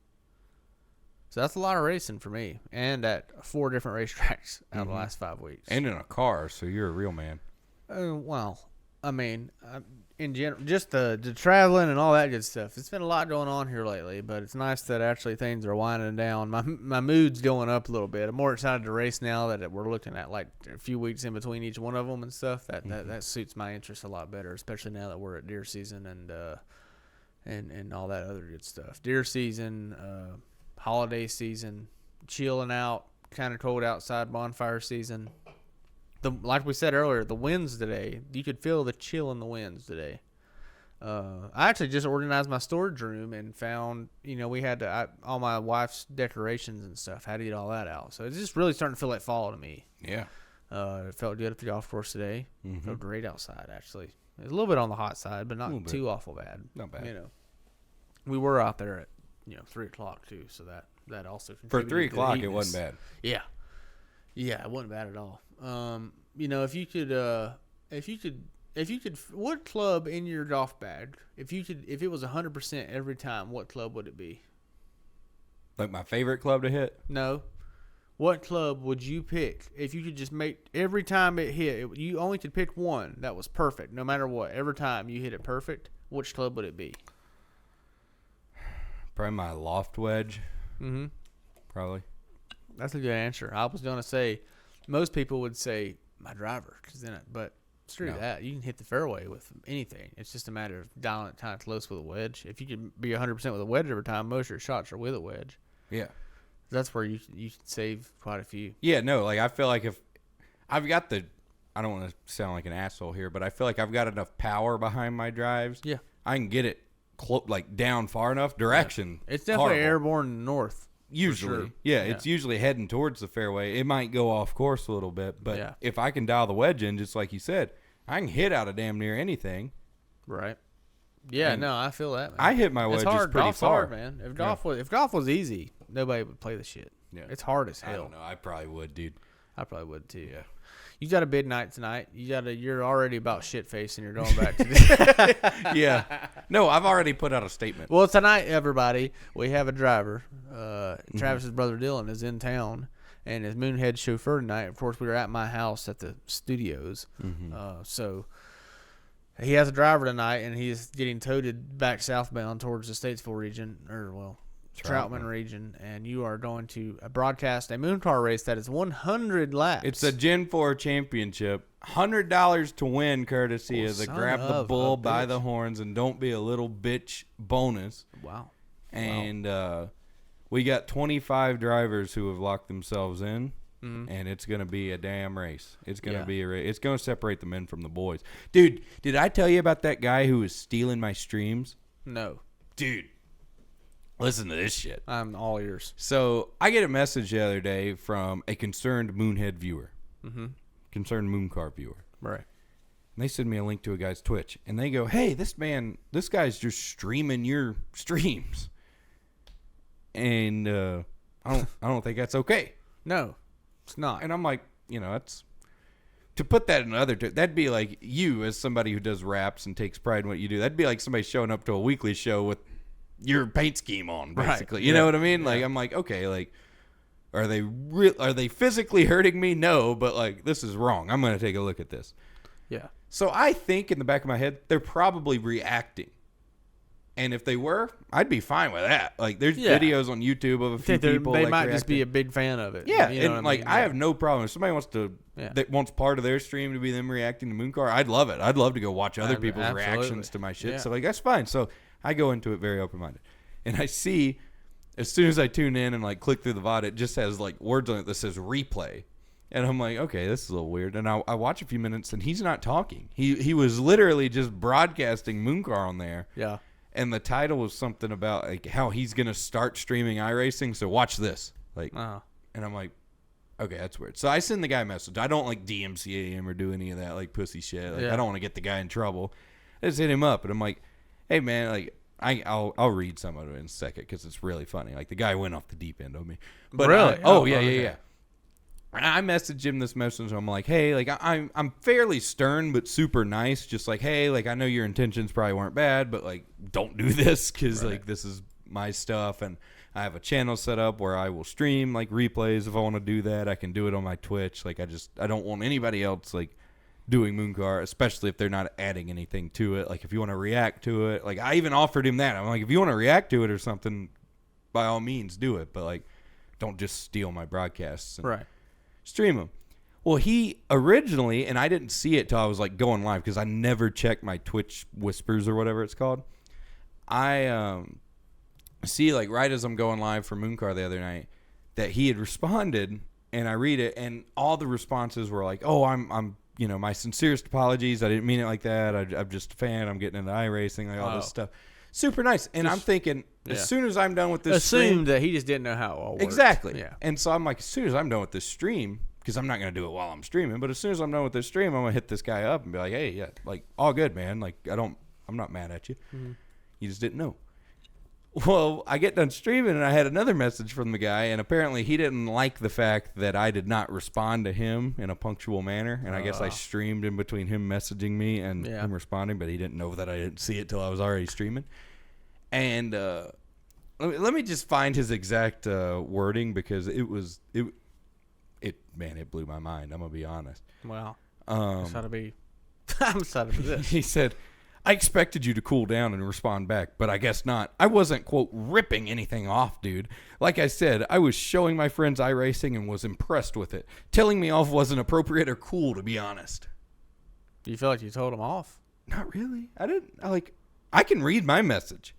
So that's a lot of racing for me, and at 4 different racetracks out of the last 5 weeks. And in a car, so you're a real man. Well, I mean, in general, just the traveling and all that good stuff. It's been a lot going on here lately, but it's nice that actually things are winding down. My mood's going up a little bit. I'm more excited to race now that we're looking at like a few weeks in between each one of them and stuff. That suits my interest a lot better, especially now that we're at deer season and all that other good stuff. Deer season, holiday season, chilling out, kind of cold outside, bonfire season. Like we said earlier, the winds today, you could feel the chill in the winds today. I actually just organized my storage room and found, we had all my wife's decorations and stuff, had to get all that out. So it's just really starting to feel like fall to me. Yeah. It felt good at the golf course today. Felt great outside, actually. It was a little bit on the hot side, but not too awful bad. Not bad. We were out there at, 3 o'clock too, so that also For contributed 3 to the o'clock, it heatness. wasn't bad. Yeah. Yeah, it wasn't bad at all. If you could, what club in your golf bag, if it was 100% every time, what club would it be? Like my favorite club to hit? No. What club would you pick if you could just make every time it hit? You only could pick one that was perfect, no matter what. Every time you hit it perfect, which club would it be? Probably my loft wedge. Mm-hmm. Probably. That's a good answer. I was going to say, most people would say my driver, but screw that. You can hit the fairway with anything. It's just a matter of dialing it kind of close with a wedge. If you can be 100% with a wedge every time, most of your shots are with a wedge. Yeah. That's where you can save quite a few. Yeah, no, like I feel like if I've got I don't want to sound like an asshole here, but I feel like I've got enough power behind my drives. Yeah. I can get it down far enough. Direction. It's definitely horrible. airborne north. Usually. Sure. Yeah, it's usually heading towards the fairway. It might go off course a little bit, but if I can dial the wedge in, just like you said, I can hit out of damn near anything. Right. Yeah, And no, I feel that, man. I hit my wedges it's hard. pretty Golf's far. hard, man. If golf was easy, nobody would play the shit. Yeah. It's hard as I hell. don't know. I probably would, dude. I probably would too. Yeah. You got a bid night tonight. You're already about shit face and you're going back to Yeah. No, I've already put out a statement. Well, tonight, everybody, we have a driver. Travis's brother Dylan is in town, and his Moonhead chauffeur tonight. Of course, we were at my house at the studios. So he has a driver tonight, and he's getting toted back southbound towards the Statesville region, Troutman region, and you are going to broadcast a moon car race that is 100 laps. It's a Gen 4 championship. $100 to win, courtesy of the son grab the of a bull by bitch. the horns and don't be a little bitch bonus. Wow. And we got 25 drivers who have locked themselves in, and it's going to be a damn race. It's going to be a race. It's going to separate the men from the boys. Dude, did I tell you about that guy who was stealing my streams? No. Dude, listen to this shit. I'm all ears. So I get a message the other day from a concerned Moonhead viewer, concerned moon car viewer. Right. And they send me a link to a guy's Twitch, and they go, "Hey, this guy's just streaming your streams." And I don't think that's okay. No, it's not. And I'm like, that's to put that in that'd be like you as somebody who does raps and takes pride in what you do. That'd be like somebody showing up to a weekly show with your paint scheme on, basically. Right. You know what I mean? Like, I'm like, okay, like, are they physically hurting me? No, but like, this is wrong. I'm gonna take a look at this. Yeah. So I think in the back of my head, they're probably reacting. And if they were, I'd be fine with that. Like, there's videos on YouTube of a few people. They like, might reacting. just be a big fan of it. Yeah, You know and what I like mean? I have no problem if somebody wants to that wants part of their stream to be them reacting to Mooncar. I'd love it. I'd love to go watch other people's absolutely. reactions to my shit. Yeah. So like that's fine. So I go into it very open minded, and I see as soon as I tune in and like click through the VOD, it just has like words on it that says replay, and I'm like, okay, this is a little weird. And I watch a few minutes, and he's not talking. He was literally just broadcasting Mooncar on there. Yeah. And the title was something about like how he's gonna start streaming iRacing. So watch this, like, and I'm like, okay, that's weird. So I send the guy a message. I don't like DMCA him or do any of that like pussy shit. Like, I don't want to get the guy in trouble. I just hit him up, and I'm like, hey man, like I'll read some of it in a second because it's really funny. Like the guy went off the deep end on me. But Really? Yeah. I messaged him this message. I'm like, hey, like I'm fairly stern but super nice. Just like, hey, like I know your intentions probably weren't bad, but like don't do this because like this is my stuff, and I have a channel set up where I will stream like replays if I want to do that. I can do it on my Twitch. Like I don't want anybody else like doing Moon Car, especially if they're not adding anything to it. Like if you want to react to it, like I even offered him that. I'm like, if you want to react to it or something, by all means do it. But like, don't just steal my broadcasts and Right. stream them. Well, he originally, and I didn't see it till I was like going live because I never checked my Twitch whispers or whatever it's called. I see like right as I'm going live for Moon Car the other night that he had responded, and I read it, and all the responses were like, "Oh, I'm my sincerest apologies. I didn't mean it like that. I'm just a fan. I'm getting into iRacing, like all this stuff." Super nice. And I'm thinking, as soon as I'm done with this stream, that he just didn't know how it all worked. exactly. Yeah. And so I'm like, as soon as I'm done with this stream, because I'm not going to do it while I'm streaming, but as soon as I'm done with this stream, I'm going to hit this guy up and be like, hey, yeah, like, all good, man. Like, I'm not mad at you. Mm-hmm. You just didn't know. Well, I get done streaming, and I had another message from the guy, and apparently he didn't like the fact that I did not respond to him in a punctual manner, and I guess I streamed in between him messaging me and him responding, but he didn't know that I didn't see it till I was already streaming. And let me just find his exact wording, because it blew my mind. I'm gonna be honest. Wow. I'm excited for this. He said, I expected you to cool down and respond back, but I guess not. I wasn't, quote, ripping anything off, dude. Like I said, I was showing my friends iRacing and was impressed with it. Telling me off wasn't appropriate or cool, to be honest. Do you feel like you told him off? Not really. I can read my message.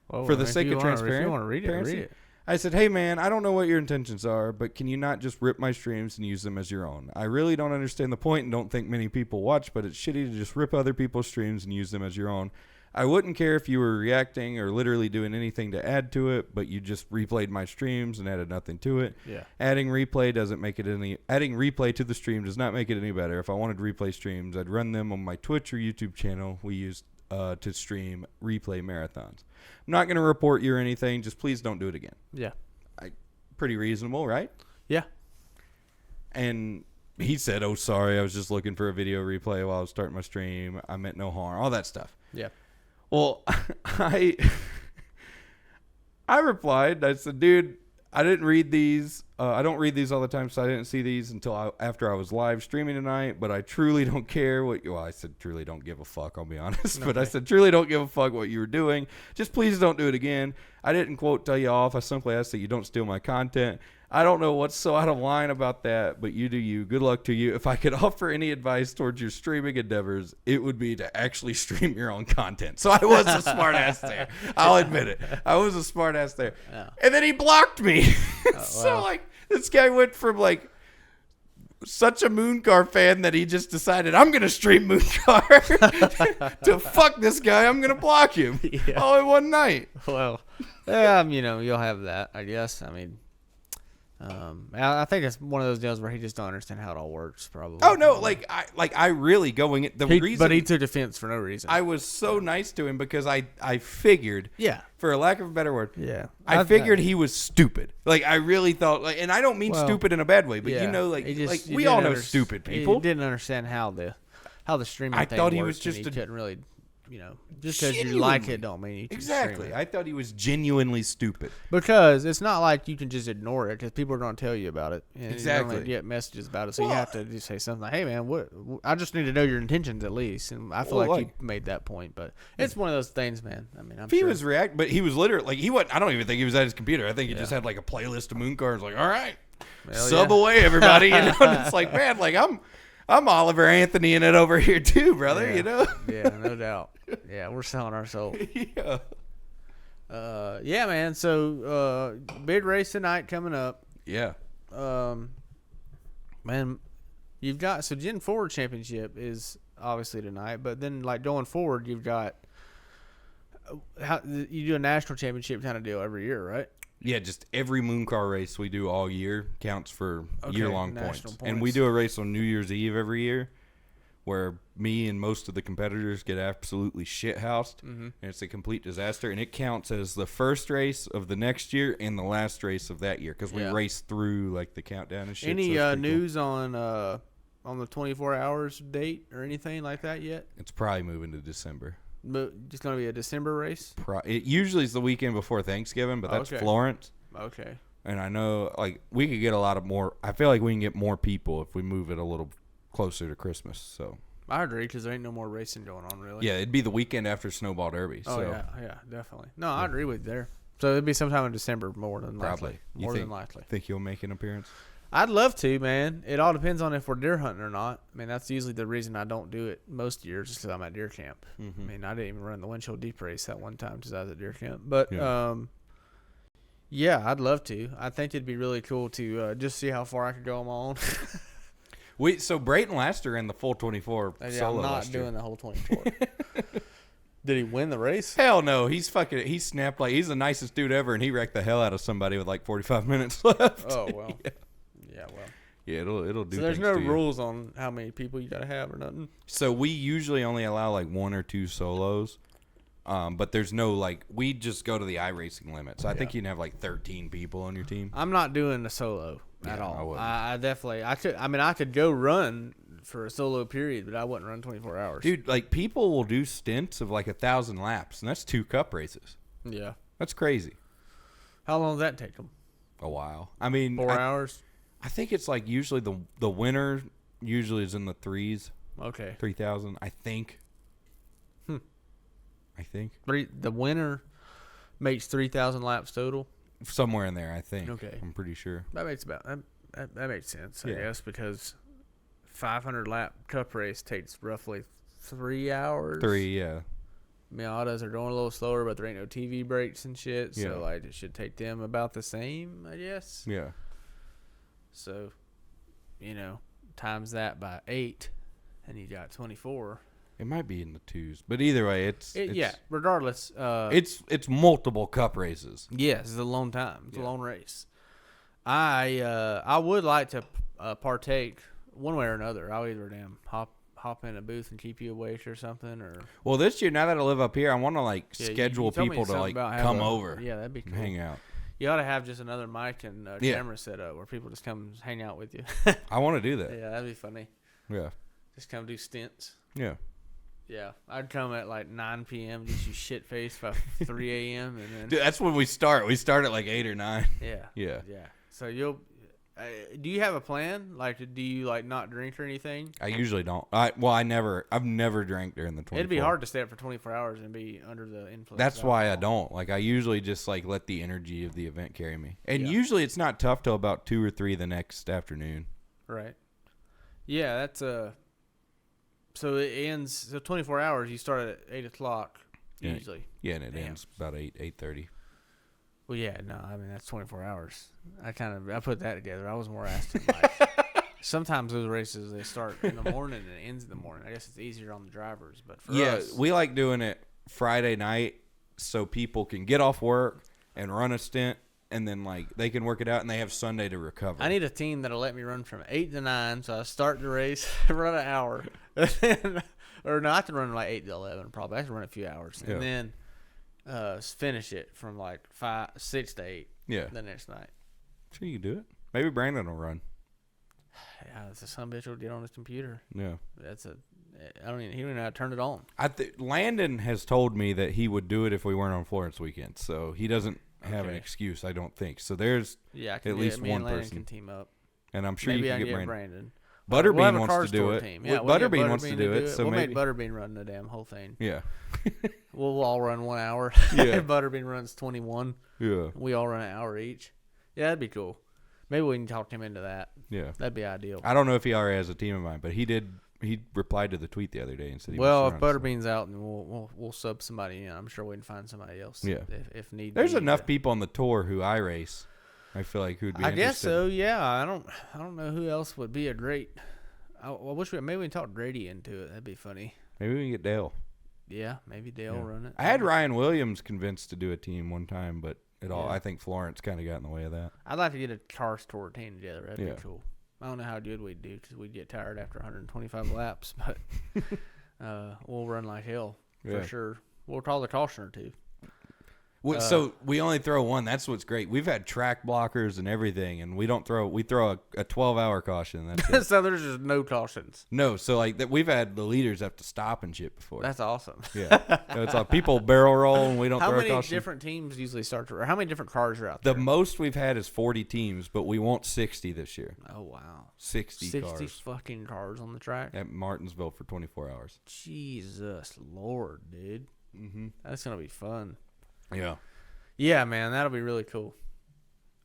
Well, for the sake of transparency. If you want to read it, read it. I said, hey, man, I don't know what your intentions are, but can you not just rip my streams and use them as your own? I really don't understand the point and don't think many people watch, but it's shitty to just rip other people's streams and use them as your own. I wouldn't care if you were reacting or literally doing anything to add to it, but you just replayed my streams and added nothing to it. Yeah. Adding replay to the stream does not make it any better. If I wanted to replay streams, I'd run them on my Twitch or YouTube channel we used to stream replay marathons. I'm not going to report you or anything. Just please don't do it again. Yeah. Pretty reasonable, right? Yeah. And he said, oh, sorry, I was just looking for a video replay while I was starting my stream. I meant no harm. All that stuff. Yeah. Well, I replied. I said, dude, I didn't read these. I don't read these all the time, so I didn't see these until after I was live streaming tonight. But I truly don't care what you... Well, I said truly don't give a fuck, I'll be honest. Okay. But I said truly don't give a fuck what you were doing. Just please don't do it again. I didn't, quote, tell you off. I simply asked that you don't steal my content. I don't know what's so out of line about that, but you do you. Good luck to you. If I could offer any advice towards your streaming endeavors, it would be to actually stream your own content. So I was a smart ass there. I'll admit it. I was a smart ass there. Yeah. And then he blocked me. So, like, this guy went from, like, such a Moon Car fan that he just decided, I'm going to stream Moon Car to fuck this guy. I'm going to block him all in one night. Well, you'll have that, I guess. I mean... I think it's one of those deals where he just don't understand how it all works. Probably. Oh no, I really going it. But he took offense for no reason. I was so nice to him because I figured, for a lack of a better word, I figured he was stupid. Like I really thought, like, and I don't mean stupid in a bad way, but we all know stupid people. He didn't understand how the streaming. I thought he was just couldn't really. Just because you like it don't mean you can stream it. I thought he was genuinely stupid. Because it's not like you can just ignore it because people are going to tell you about it. And exactly. You're going to get messages about it. So you have to just say something like, hey, man, what? I just need to know your intentions at least. And I feel like you made that point. But it's one of those things, man. I mean, he was but he was literally, like, he wasn't, I don't even think he was at his computer. I think he just had, like, a playlist of Moon Cars. Like, all right, sub away, everybody. And it's like, man, like, I'm Oliver Anthony in it over here too, brother, Yeah, no doubt. Yeah, we're selling our soul. Yeah, man. So, big race tonight coming up. Yeah. Man, you've got Gen 4 championship is obviously tonight, but then like going forward, you've got you do a national championship kind of deal every year, right? Yeah, just every Moon Car race we do all year counts for year-long points. And we do a race on New Year's Eve every year where me and most of the competitors get absolutely shithoused, and it's a complete disaster. And it counts as the first race of the next year and the last race of that year because we race through like the countdown and shit. Any news on the 24 hours date or anything like that yet? It's probably moving to December. But just going to be a December race? It usually is the weekend before Thanksgiving, but that's Florence. Okay. And I know, like, we could get a lot of more. I feel like we can get more people if we move it a little closer to Christmas. So I agree because there ain't no more racing going on really. Yeah, it'd be the weekend after Snowball Derby. Oh so. yeah, definitely. No, I agree with you there. So it'd be sometime in December, more than Probably. likely. More than likely. Think you'll make an appearance? I'd love to, man. It all depends on if we're deer hunting or not. I mean, that's usually the reason I don't do it most years, is because I'm at deer camp. Mm-hmm. I mean, I didn't even run the windshield deep race that one time because I was at deer camp. But yeah, I'd love to. I think it'd be really cool to just see how far I could go on my own. So Brayton Laster ran the full 24 solo I'm not last year. doing the whole 24. Did he win the race? Hell no. He snapped he's the nicest dude ever, and he wrecked the hell out of somebody with like 45 minutes left. Oh, well. Yeah, well. Yeah, it'll do. So there's things no to you. rules on how many people you got to have or nothing? So we usually only allow like 1 or 2 solos. But there's no we just go to the iRacing limit. So I think you can have like 13 people on your team. I'm not doing a solo at Yeah, I all. wouldn't. I definitely, I could go run for a solo period, but I wouldn't run 24 hours. Dude, people will do stints of like 1,000 laps, and that's 2 cup races. Yeah. That's crazy. How long does that take them? A while. I mean, 4 hours? I think it's like usually the winner usually is in the 3s, Okay. 3,000. I think. I think The winner makes 3,000 laps total. somewhere in there. I think. Okay. I'm pretty sure. That makes that makes sense, I Yeah. guess, because 500 lap cup race takes roughly 3 hours. 3, yeah. Miatas are going a little slower, but there ain't no TV breaks and shit, Yeah. so it should take them about the same, I guess. Yeah. So, times that by 8, and you got 24. It might be in the 2s, but either way, it's Regardless, it's multiple cup races. yes, it's a long time. It's a long race. I would like to partake one way or another. I'll either hop in a booth and keep you awake or something, or Well, this year, now that I live up here, I want to schedule you told me people to something about come over, Yeah, that'd be cool. and hang out. You ought to have just another mic and Yeah. camera set up where people just come hang out with you. I want to do that. Yeah, that'd be funny. Yeah. Just come do stints. Yeah. Yeah, I'd come at like 9 p.m. Get you shit faced by 3 a.m. and then Dude, that's when we start. We start at like 8 or 9. yeah. Yeah. So do you have a plan? Do you not drink or anything? I usually don't. I've never drank during the 24. It'd be hard to stay up for 24 hours and be under the influence. That's of why I alcohol. don't. I usually just let the energy of the event carry me. And Yeah. usually it's not tough till about 2 or 3 the next afternoon. Right. Yeah, that's So it ends. So 24 hours. You start at 8 o'clock Yeah. usually. Yeah, and it Damn. ends about 8:30. Well, yeah, no, I mean that's 24 hours. I put that together. I was more asking sometimes those races they start in the morning and it ends in the morning. I guess it's easier on the drivers, but for us, we like doing it Friday night so people can get off work and run a stint, and then they can work it out, and they have Sunday to recover. I need a team that'll let me run from 8 to 9. So I start the race, run an hour, or no, I can run 8 to 11 probably. I can run a few hours, Yeah. and then finish it from 6 to 8. Yeah. The next night. Sure, you can do it. Maybe Brandon will run. Yeah, it's a son bitch will get on his computer. Yeah. He don't even know how to turn it on. Landon has told me that he would do it if we weren't on Florence weekend, so he doesn't have an Okay. excuse, I don't think. So there's Yeah, I can at get, least me one and Landon person, can team up. and I'm sure Maybe you I can can get get Brandon. Brandon. We'll have Butterbean a wants car to do store it. team. Well, Yeah, we'll get Butterbean wants to do it, so we'll maybe. make Butterbean run the damn whole thing. Yeah. We'll all run 1 hour. Yeah. Butterbean runs 21. Yeah. We all run an hour each. Yeah, that'd be cool. Maybe we can talk him into that. Yeah. That'd be ideal. I don't know if he already has a team of mine, but he did. He replied to the tweet the other day and said he Well, wants if to run, so. Butterbean's out, then we'll sub somebody in. I'm sure we can find somebody else. Yeah. If need. There's be. enough people on the tour who I race. I feel like who'd be. I guess interested. so. Yeah. I don't know who else would be a great. I wish maybe we can talk Grady into it. That'd be funny. Maybe we can get Dale. Yeah, maybe Dale will run it. I had Ryan Williams convinced to do a team one time, but Yeah. I think Florence kind of got in the way of that. I'd like to get a car store team together. That'd Yeah. be cool. I don't know how good we'd do because we'd get tired after 125 laps, but we'll run like hell Yeah. for sure. We'll call the caution or two. So we only throw one. That's what's great. We've had track blockers and everything, and we throw a 12-hour caution. That's it. So there's just no cautions. No, so like that, we've had the leaders have to stop and shit before. That's awesome. Yeah, it's like people barrel roll and we don't How throw many a caution. different teams usually start to? Or how many different cars are out The there? most we've had is 40 teams, but we want 60 this year. Oh wow, 60 cars fucking cars on the track at Martinsville for 24 hours. Jesus Lord, dude. That's gonna be fun. Yeah. Yeah, man, that'll be really cool.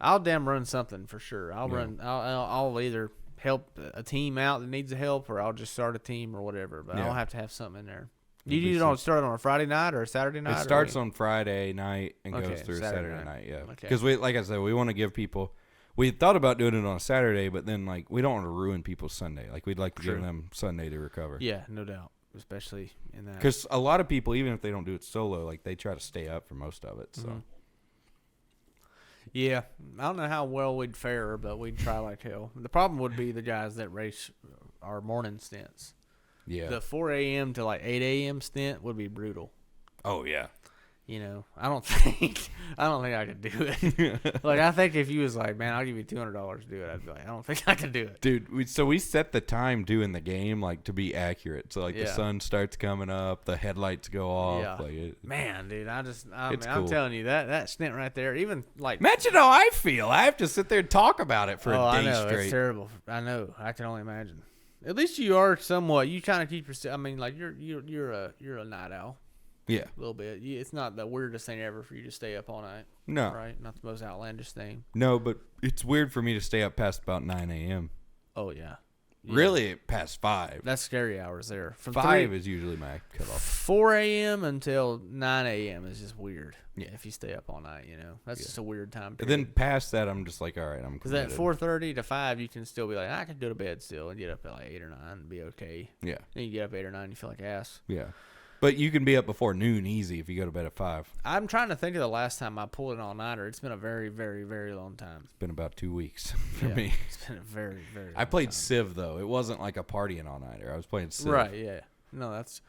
I'll damn run something for sure. I'll either help a team out that needs help, or I'll just start a team or whatever. But Yeah. I'll have to have something in there. Do you start on a Friday night or a Saturday night? It starts on Friday night and goes through Saturday night. Yeah, Okay. because like I said, we want to give people. We thought about doing it on a Saturday, but then like we don't want to ruin people's Sunday. Like we'd like to give them Sunday to recover. Yeah, no doubt, especially in that. Because a lot of people, even if they don't do it solo, like they try to stay up for most of it. So. Yeah, I don't know how well we'd fare, but we'd try like hell. The problem would be the guys that race our morning stints. Yeah. The 4 a.m. to like 8 a.m. stint would be brutal. Oh yeah. You know, I don't think I could do it. Like, I think if you was like, man, I'll give you $200 to do it, I'd be like, I don't think I can do it. Dude, we set the time doing the game like to be accurate. So like the sun starts coming up, the headlights go off. Yeah. Like Man, dude, I'm cool. telling you that stint right there, even like imagine how I feel. I have to sit there and talk about it for a day I know, straight. It's terrible. I know. I can only imagine. At least you are somewhat. You kind of keep yourself. I mean, like you're a night owl. Yeah. A little bit. It's not the weirdest thing ever for you to stay up all night. No. Right? Not the most outlandish thing. No, but it's weird for me to stay up past about 9 a.m. Oh, yeah. Really, past 5. That's scary hours there. From 5 is usually my cutoff. 4 a.m. until 9 a.m. is just weird. Yeah. If you stay up all night, you know. That's just a weird time And period. then past that, I'm just like, all right, I'm Because committed. at 4:30 to 5, you can still be like, I can go to bed still and get up at like 8 or 9 and be okay. Yeah. Then you get up 8 or 9, you feel like ass. Yeah. But you can be up before noon easy if you go to bed at 5. I'm trying to think of the last time I pulled an all-nighter. It's been a very, very, very long time. It's been about 2 weeks for me. It's been a very, very long I played time. Civ, though. It wasn't like a partying all-nighter. I was playing Civ. Right, yeah. No, that's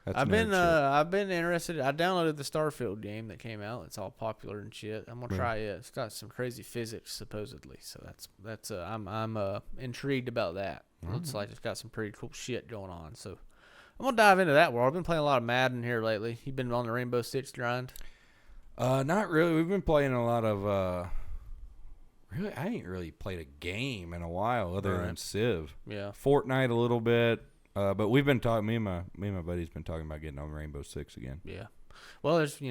I've been interested. I downloaded the Starfield game that came out. It's all popular and shit. I'm gonna try it. It's got some crazy physics supposedly, so that's I'm intrigued about that. Looks like it's got some pretty cool shit going on. So I'm gonna dive into that world. I've been playing a lot of Madden here lately. You been on the Rainbow Six grind? Not really. We've been playing a lot of. Really, I ain't really played a game in a while other than Civ. Yeah. Fortnite a little bit. But we've been talking. Me and my buddy's been talking about getting on Rainbow Six again. Yeah. Well, there's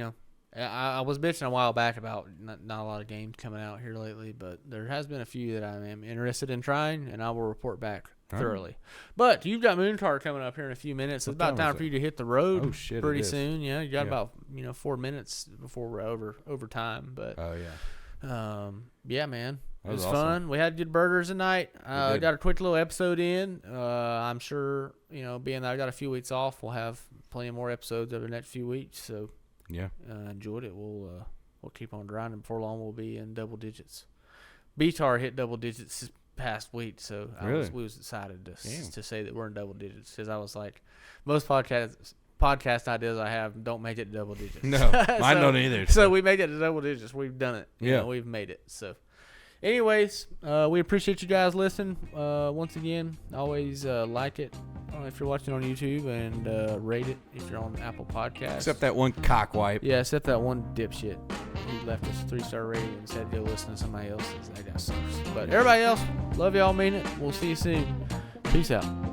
I was bitching a while back about not a lot of games coming out here lately, but there has been a few that I am interested in trying, and I will report back thoroughly. But you've got Mooncar coming up here in a few minutes. It's about time for you to hit the road. Oh shit! Pretty soon. Yeah, you got about 4 minutes before we're over time. But oh yeah. Yeah, man. It was awesome. fun. We had good burgers tonight. Got a quick little episode in. I'm sure, being that I got a few weeks off, we'll have plenty more episodes over the next few weeks. So yeah, enjoyed it. We'll keep on grinding. Before long, we'll be in double digits. BTAR hit double digits this past week, so we was excited to say that we're in double digits, because I was like, most podcast ideas I have don't make it to double digits. No, mine don't either. So we made it to double digits. We've done it. Yeah, we've made it. So. Anyways, we appreciate you guys listening. Once again, always like it if you're watching on YouTube, and rate it if you're on Apple Podcasts. Except that one cockwipe. Yeah, except that one dipshit. He left us a 3-star rating and said go listen to somebody else's. That guy sucks. But everybody else, love y'all, mean it. We'll see you soon. Peace out.